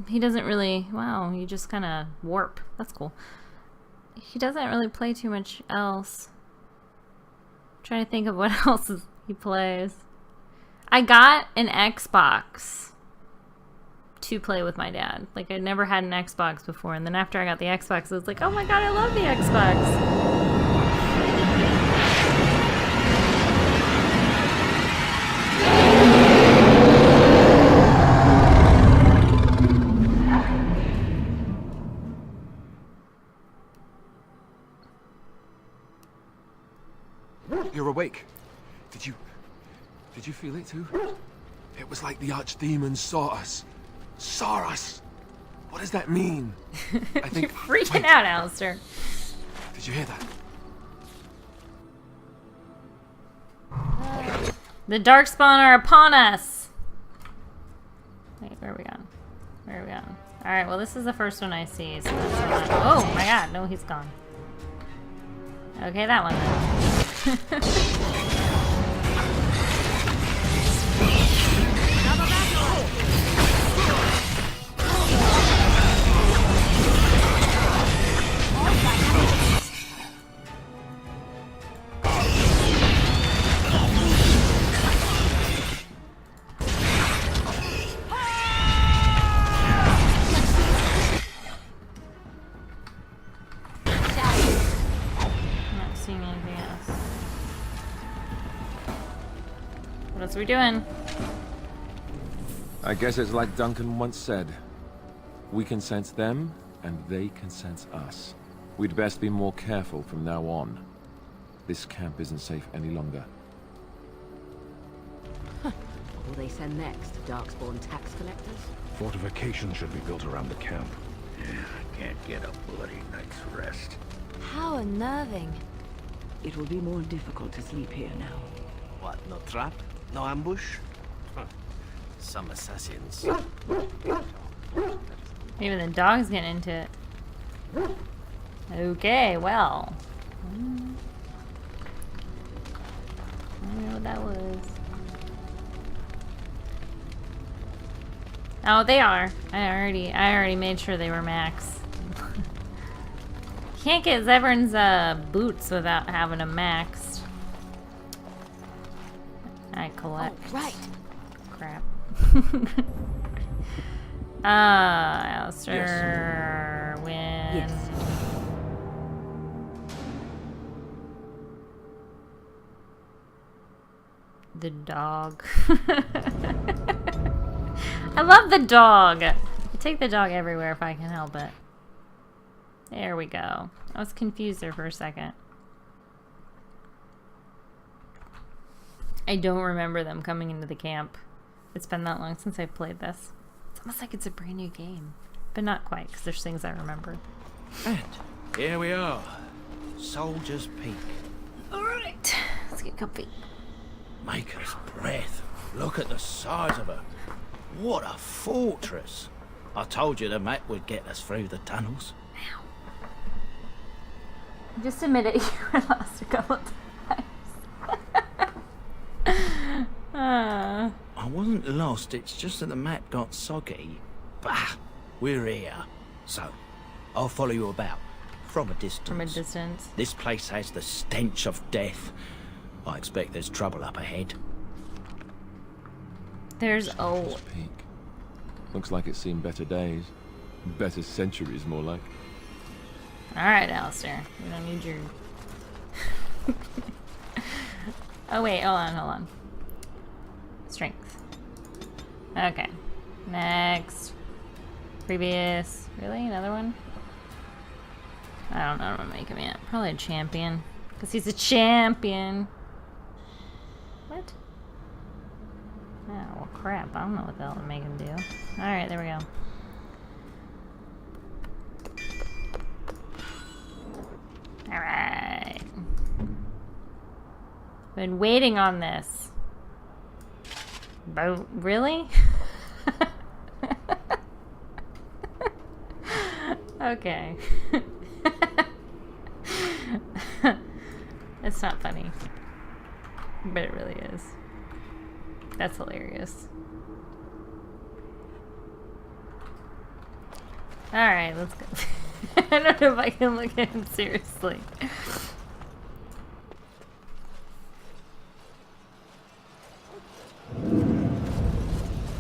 really, wow, you just kind of warp. That's cool. He doesn't really play too much else. I'm trying to think of what else he plays. I got an Xbox to play with my dad. Like, I never had an Xbox before, and then after I got the Xbox, I was like, oh my god, I love the Xbox. You're awake. Did you feel it too? It was like the archdemon saw us. Saw us! What does that mean? I think... You're freaking out, Alistair. Did you hear that? The Darkspawn are upon us! Wait, where are we going? Where are we going? Alright, well this is the first one I see, so that's the one. Oh my god, no, he's gone. Okay, that one then. What else are we doing? I guess it's like Duncan once said. We can sense them, and they can sense us. We'd best be more careful from now on. This camp isn't safe any longer. What will they send next? Darkspawn tax collectors? Fortifications should be built around the camp. Yeah, I can't get a bloody night's rest. How unnerving. It will be more difficult to sleep here now. What, no trap? No ambush? Huh. Some assassins. Maybe the dog's getting into it. Okay, well. I don't know what that was. Oh, they are. I already made sure they were max. Can't get Zevran's boots without having them maxed. I collect. Oh, right. Crap. Alistair, win. Yes. The dog. I love the dog. I take the dog everywhere if I can help it. There we go. I was confused there for a second. I don't remember them coming into the camp. It's been that long since I've played this. It's almost like it's a brand new game. But not quite, because there's things I remember. And here we are. Soldier's Peak. Alright, let's get comfy. Maker's breath. Look at the size of her. What a fortress. I told you the map would get us through the tunnels. Just admit it, you were lost a couple times. I wasn't lost, it's just that the map got soggy. Bah, we're here. So, I'll follow you about, from a distance. From a distance. This place has the stench of death. I expect there's trouble up ahead. There's Peak. Looks like it's seen better days. Better centuries, more like. Alright, Alistair. We don't need your... Oh wait, hold on. Strength. Okay. Next. Previous. Really? Another one? I don't know what to make him yet. Probably a champion. Because he's a champion. What? Oh, well, crap. I don't know what the hell to make him do. Alright, there we go. Alright. Been waiting on this. But really? Okay. It's not funny. But it really is. That's hilarious. Alright, let's go. I don't know if I can look at him seriously.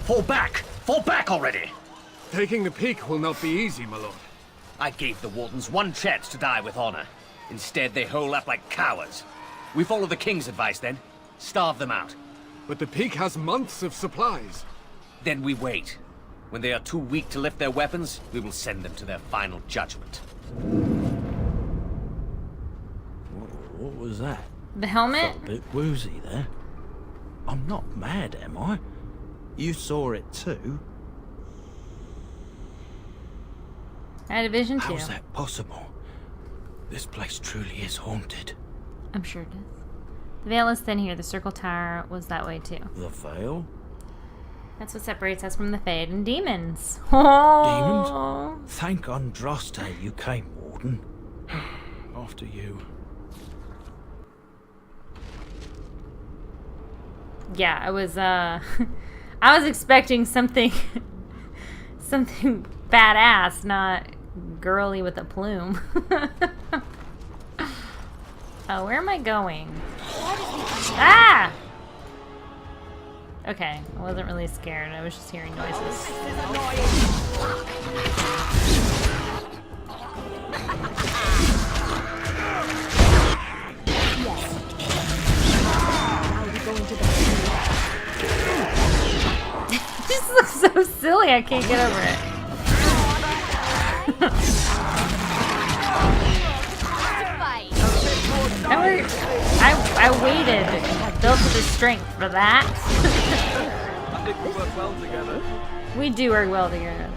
Fall back! Fall back already! Taking the peak will not be easy, my lord. I gave the Wardens one chance to die with honor. Instead, they hole up like cowards. We follow the King's advice then. Starve them out. But the peak has months of supplies. Then we wait. When they are too weak to lift their weapons, we will send them to their final judgment. What was that? The helmet? Felt a bit woozy there. I'm not mad, am I? You saw it too. I had a vision too. How's that possible? This place truly is haunted. I'm sure it is. The veil is thin here. The circle tower was that way too. The veil? That's what separates us from the Fade and demons. Oh. Demons? Thank Andraste you came, Warden. After you. Yeah, I was I was expecting something something badass, not girly with a plume. Oh, where am I going? Ah! Okay, I wasn't really scared. I was just hearing noises. Yes. Are we going to the Apparently I can't get over it. I waited, built to the strength for that. I think we work well together. We do work well together.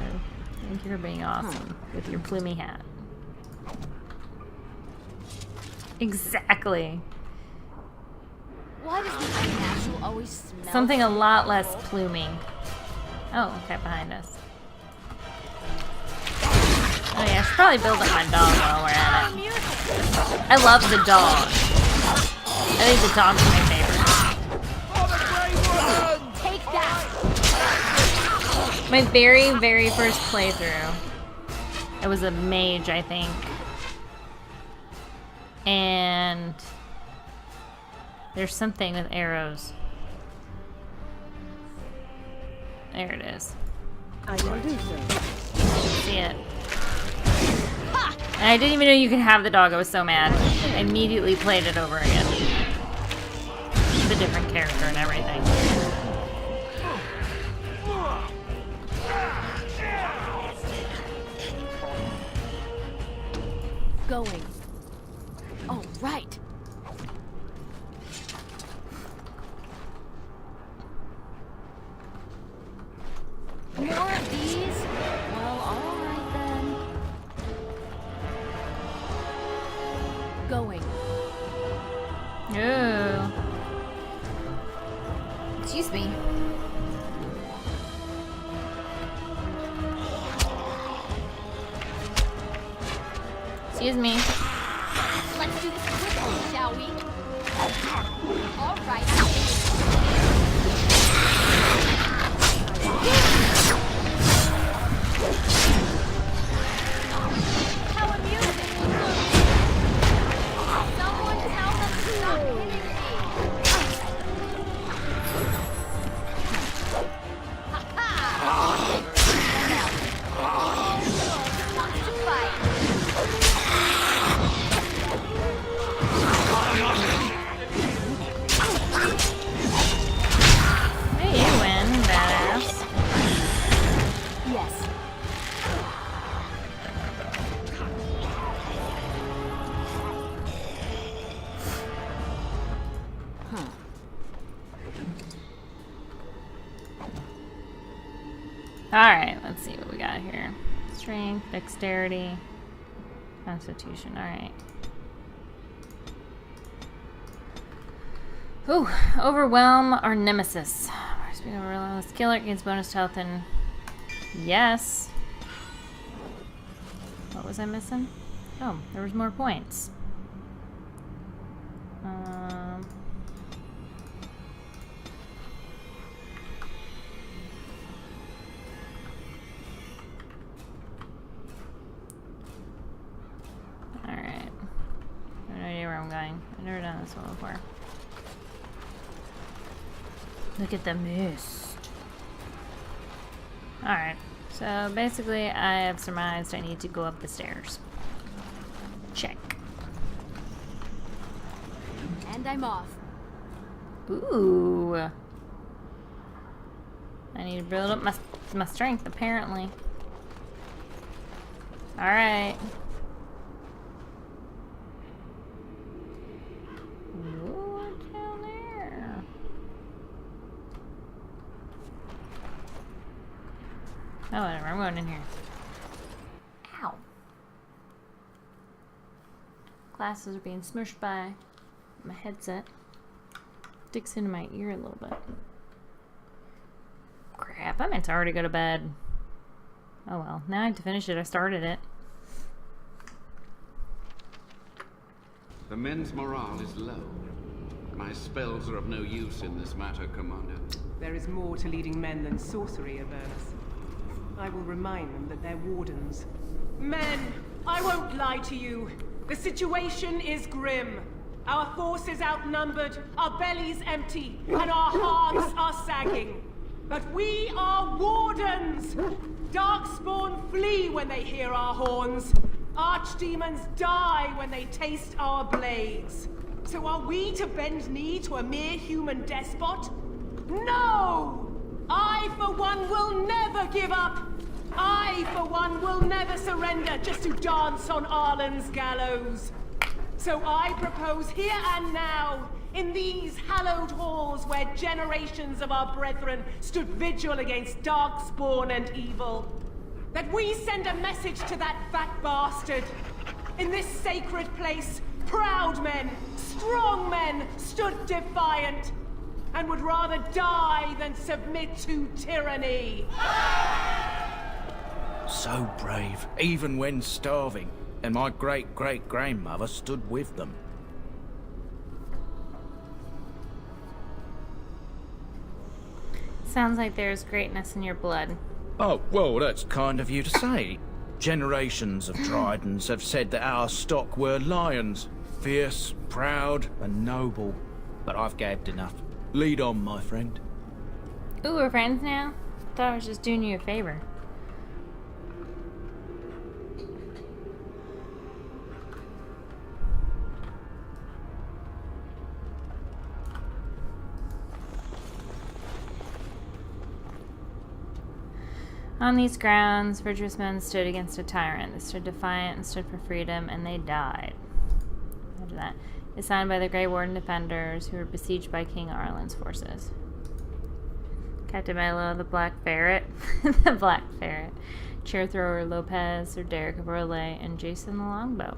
Thank you for being awesome with your plumey hat. Exactly. Why does the unnatural always smell? Something a lot less plumy. Oh, okay, behind us. Oh yeah, I should probably build up my dog while we're at it. I love the dog. I think the dog's my favorite. Take that. My very, very first playthrough, it was a mage, I think. And there's something with arrows. There it is. I will do so. See it. And I didn't even know you could have the dog. I was so mad. I immediately played it over again. The different character and everything. Going. Oh, right. More of these? Well, alright then. Going. Ooh. Excuse me. Excuse me. Let's do this quickly, shall we? Alright. How amusing! Someone tell them to stop hitting me! Ha-ha! Wants to fight! Hey, you win, badass. Yes. Alright, let's see what we got here. Strength, dexterity, constitution, alright. Ooh, overwhelm our nemesis. Speaking of relentless killer, gains bonus to health and... Yes. What was I missing? Oh, there was more points. Alright. I have no idea where I'm going. I've never done this one before. Look at the mist. Alright. So basically I have surmised I need to go up the stairs. Check. And I'm off. Ooh. I need to build up my strength, apparently. Alright. What's down there? Oh, whatever. I'm going in here. Ow. Glasses are being smushed by my headset. Sticks into my ear a little bit. Crap, I meant to already go to bed. Oh well, now I have to finish it. I started it. The men's morale is low. My spells are of no use in this matter, Commander. There is more to leading men than sorcery, Avernus. I will remind them that they're wardens. Men, I won't lie to you. The situation is grim. Our forces outnumbered, our bellies empty, and our hearts are sagging. But we are wardens! Darkspawn flee when they hear our horns. Archdemons die when they taste our blades. So are we to bend knee to a mere human despot? No! I, for one, will never give up. I, for one, will never surrender just to dance on Arlen's gallows. So I propose here and now, in these hallowed halls where generations of our brethren stood vigil against darkspawn and evil, that we send a message to that fat bastard. In this sacred place, proud men, strong men stood defiant, and would rather die than submit to tyranny. So brave, even when starving. And my great-great-grandmother stood with them. Sounds like there's greatness in your blood. Oh, well, that's kind of you to say. Generations of Dryden's have said that our stock were lions. Fierce, proud, and noble. But I've gabbed enough. Lead on, my friend. Ooh, we're friends now? Thought I was just doing you a favor. On these grounds, virtuous men stood against a tyrant. They stood defiant and stood for freedom, and they died. After that, it's signed by the Grey Warden defenders who were besieged by King Arlen's forces. Captain Melo, the Black Ferret, the Black Ferret, Chair Thrower Lopez, Sir Derek of Orlais, and Jason the Longbow.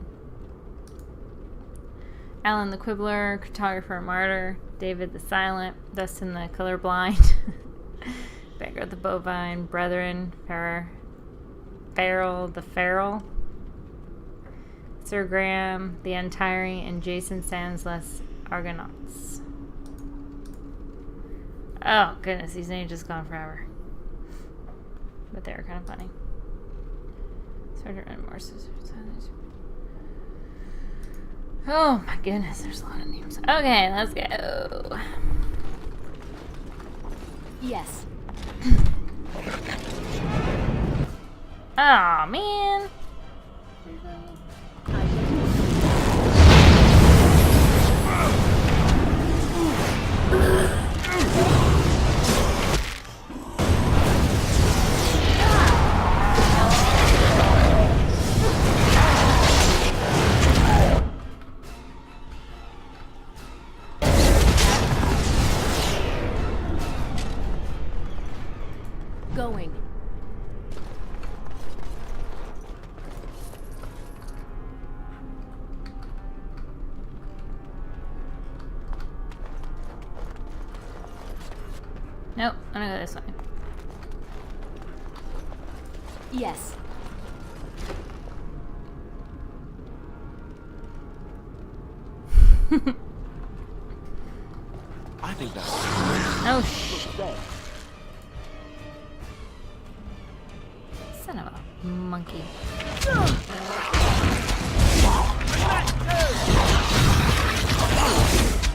Alan the Quibbler, Cartographer Martyr, David the Silent, Dustin the Colorblind, Beggar the Bovine, Brethren, Farrell the Feral, Sir Graham the Untiring, and Jason Sansless Argonauts. Oh goodness, these names just gone forever. But they were kind of funny. Sergeant Remorse. Oh my goodness, there's a lot of names. Okay, let's go. Yes. Oh man. Going. Nope, I'm gonna go this way. Yes. I think that's... Oh, shit. Son of a monkey.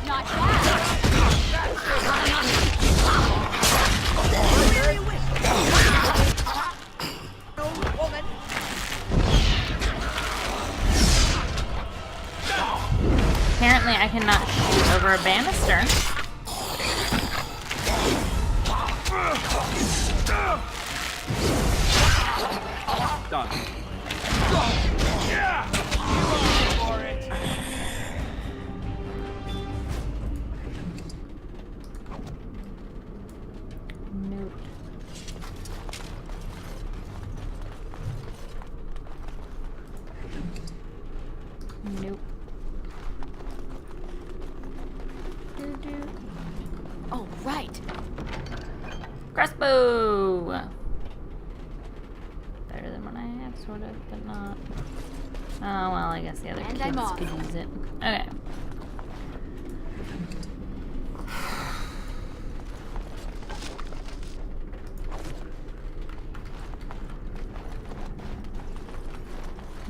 Not bad. Apparently I cannot shoot over a banister. Done. Yeah! For it. Nope. Nope. Oh, right. Crossbow! Better than what I have, sort of, but not. Oh, well, I guess the other kids could use it. Okay.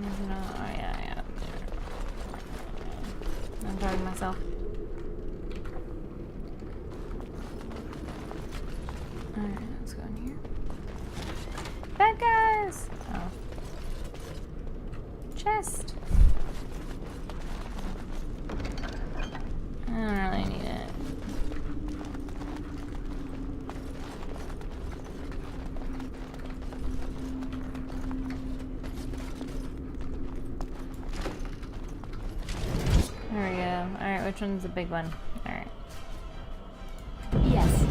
No, yeah. I'm talking to myself. Alright, let's go in here. Bad guys! Oh. Chest. I don't really need it. Which one's the big one? Alright. Yes.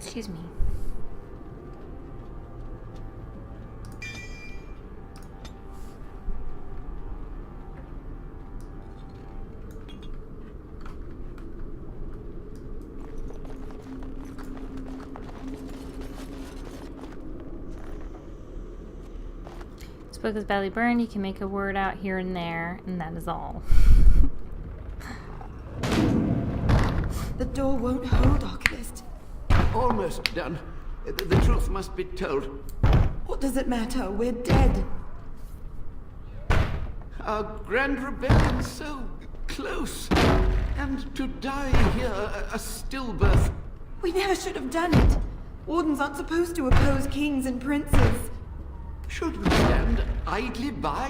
Excuse me. This book is badly burned. You can make a word out here and there, and that is all. The door won't hold, Archivist. Almost done. The truth must be told. What does it matter? We're dead. Our grand rebellion so close. And to die here, a stillbirth. We never should have done it. Wardens aren't supposed to oppose kings and princes. Should we stand idly by?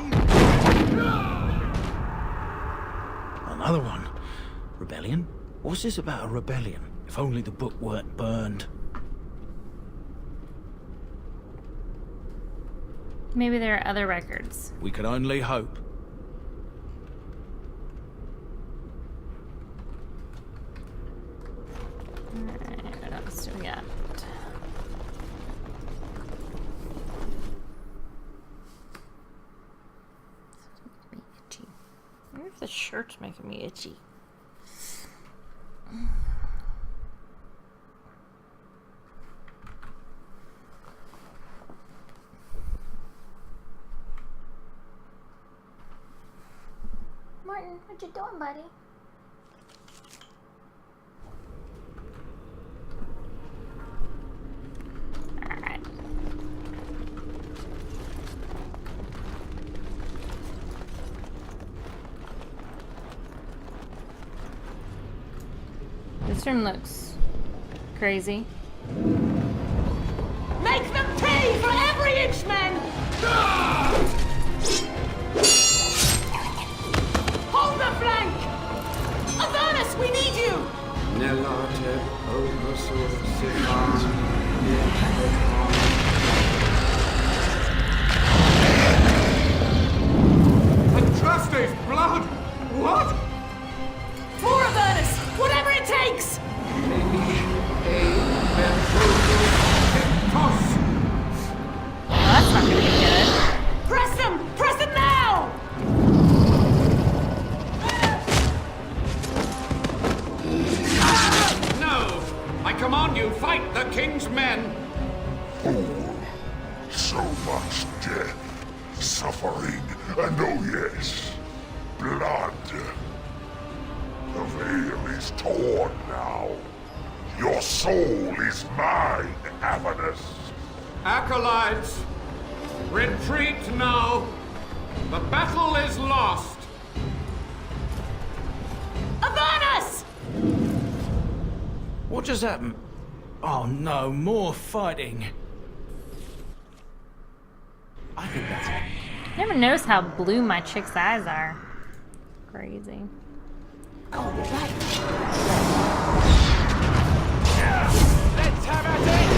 Another one. Rebellion? What's this about a rebellion? If only the book weren't burned. Maybe there are other records. We can only hope. Alright, what else do we got? Making me itchy. I wonder if the shirt's making me itchy. Martin, what you doing, buddy? Alright. This room looks crazy. Make them pay for every inch, men! Hold the flank! Avernus, we need you! Nelate Obusur Sivan. Atrastes blood! What? For Avernus, whatever it takes! Well, that's not gonna be good. Press them! Press them now! No! I command you, fight the king's men! Fool. So much death, suffering, and oh yes, blood. The veil is torn now. Your soul is mine, Avernus. Acolytes, retreat now. The battle is lost. Avernus! What just happened? Oh no, more fighting. I think that's it. Never noticed how blue my chick's eyes are. Crazy. Let's have at it!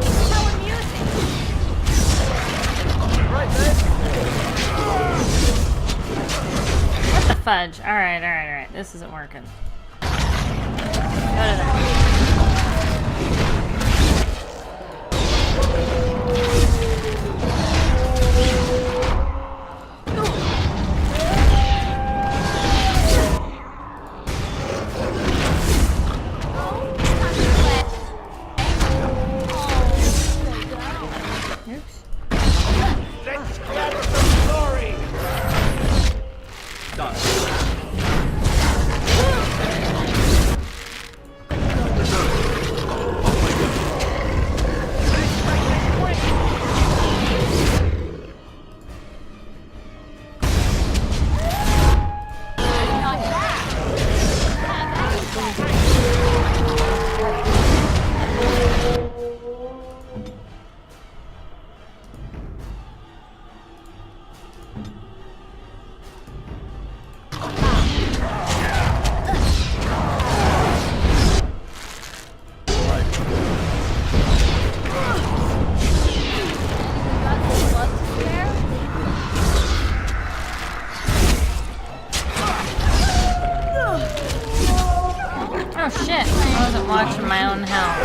So amusing. Right there. What the fudge? Alright. This isn't working. Go to that. shit! I wasn't watching my own health.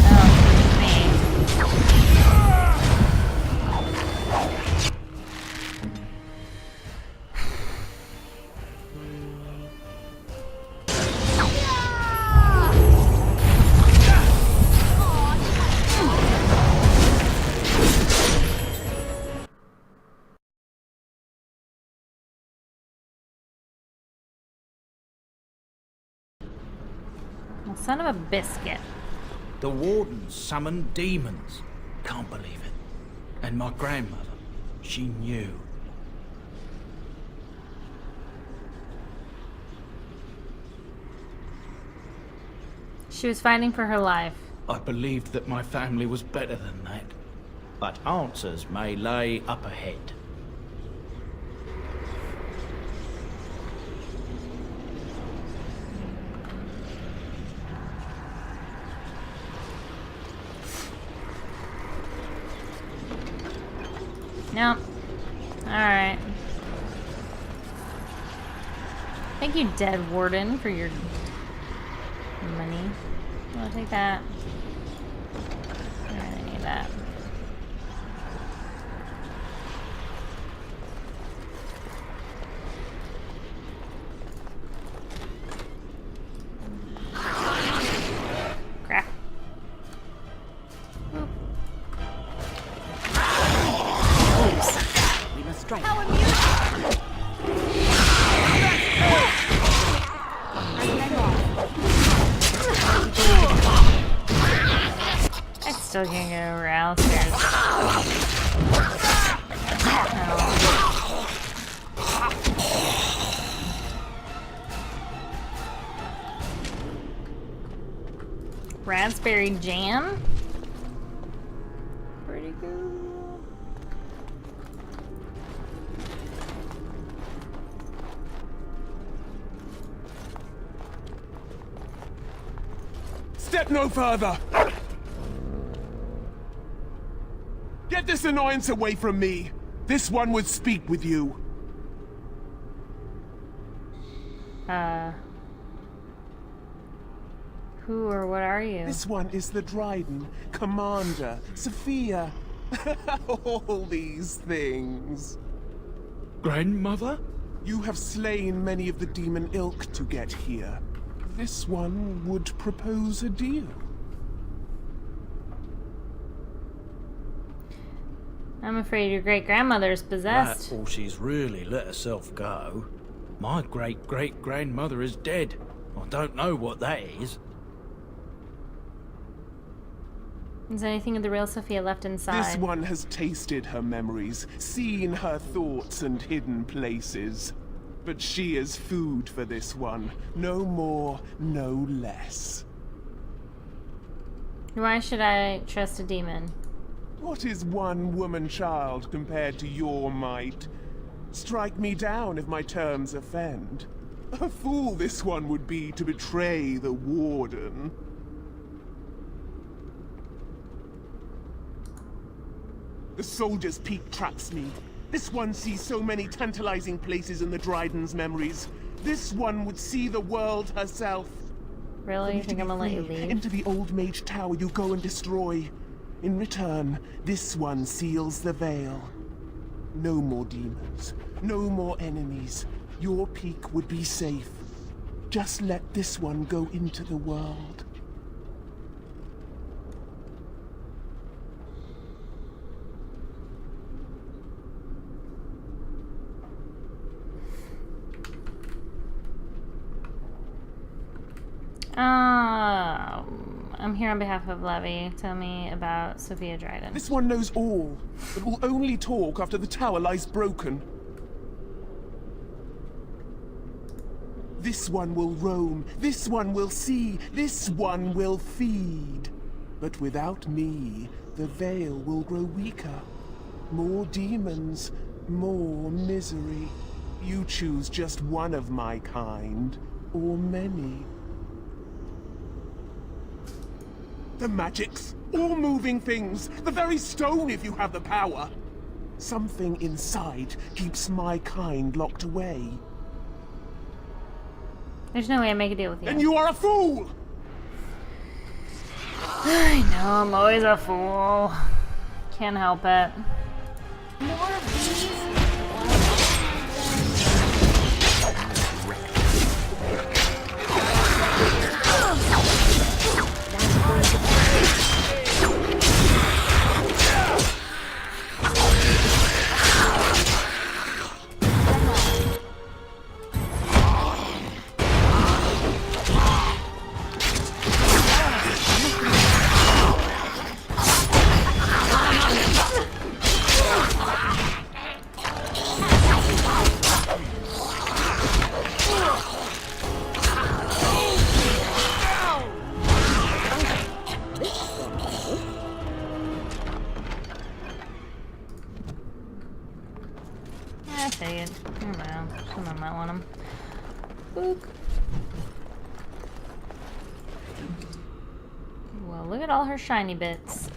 Oh, me. Son of a biscuit. The Wardens summoned demons. Can't believe it. And my grandmother, she knew. She was fighting for her life. I believed that my family was better than that. But answers may lay up ahead. Nope. Alright. Thank you, Dead Warden, for your money. I'll take that. I need that. Crap. We must strike. I still can't get over Alistair's. Raspberry jam? Pretty cool. Step no further! Get this annoyance away from me! This one would speak with you. Who or what are you? This one is the Dryden, Commander, Sophia. All these things. Grandmother? You have slain many of the demon ilk to get here. This one would propose a deal. I'm afraid your great-grandmother's possessed. That or she's really let herself go. My great-great-grandmother is dead. I don't know what that is. Is anything of the real Sophia left inside? This one has tasted her memories, seen her thoughts and hidden places. But she is food for this one. No more, no less. Why should I trust a demon? What is one woman child compared to your might? Strike me down if my terms offend. A fool this one would be to betray the Warden. The Soldier's Peak traps me. This one sees so many tantalizing places in the Dryden's memories. This one would see the world herself. Really? You think I'm gonna let you leave? Into the old mage tower you go and destroy. In return, this one seals the veil. No more demons. No more enemies. Your peak would be safe. Just let this one go into the world. I'm here on behalf of Levy. Tell me about Sophia Dryden. This one knows all, but will only talk after the tower lies broken. This one will roam, this one will see, this one will feed. But without me, the veil will grow weaker. More demons, more misery. You choose just one of my kind, or many. The magics, all moving things, the very stone if you have the power. Something inside keeps my kind locked away. There's no way I make a deal with you. Then you are a fool! I know, I'm always a fool. Can't help it. More of these? I figured. I don't know. Someone might want them. Book. Well, look at all her shiny bits.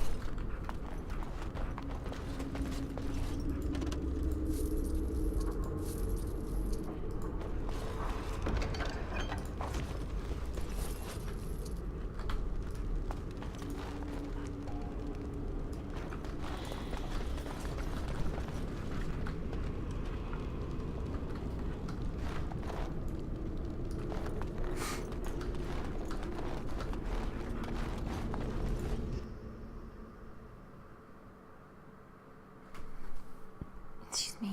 Excuse me.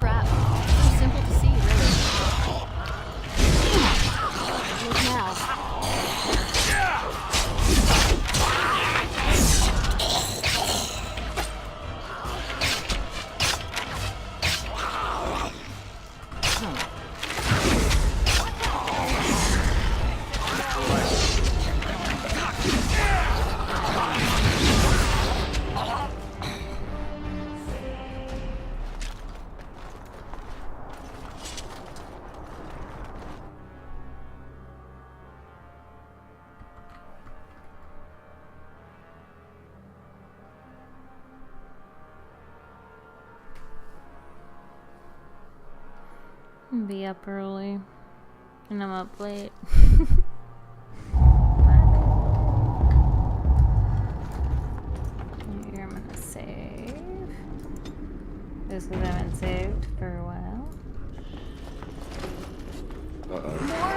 Crap. So simple to see, really. Look now. Be up early, and I'm up late. Here I'm gonna save. This because I haven't saved for a while. Uh-oh.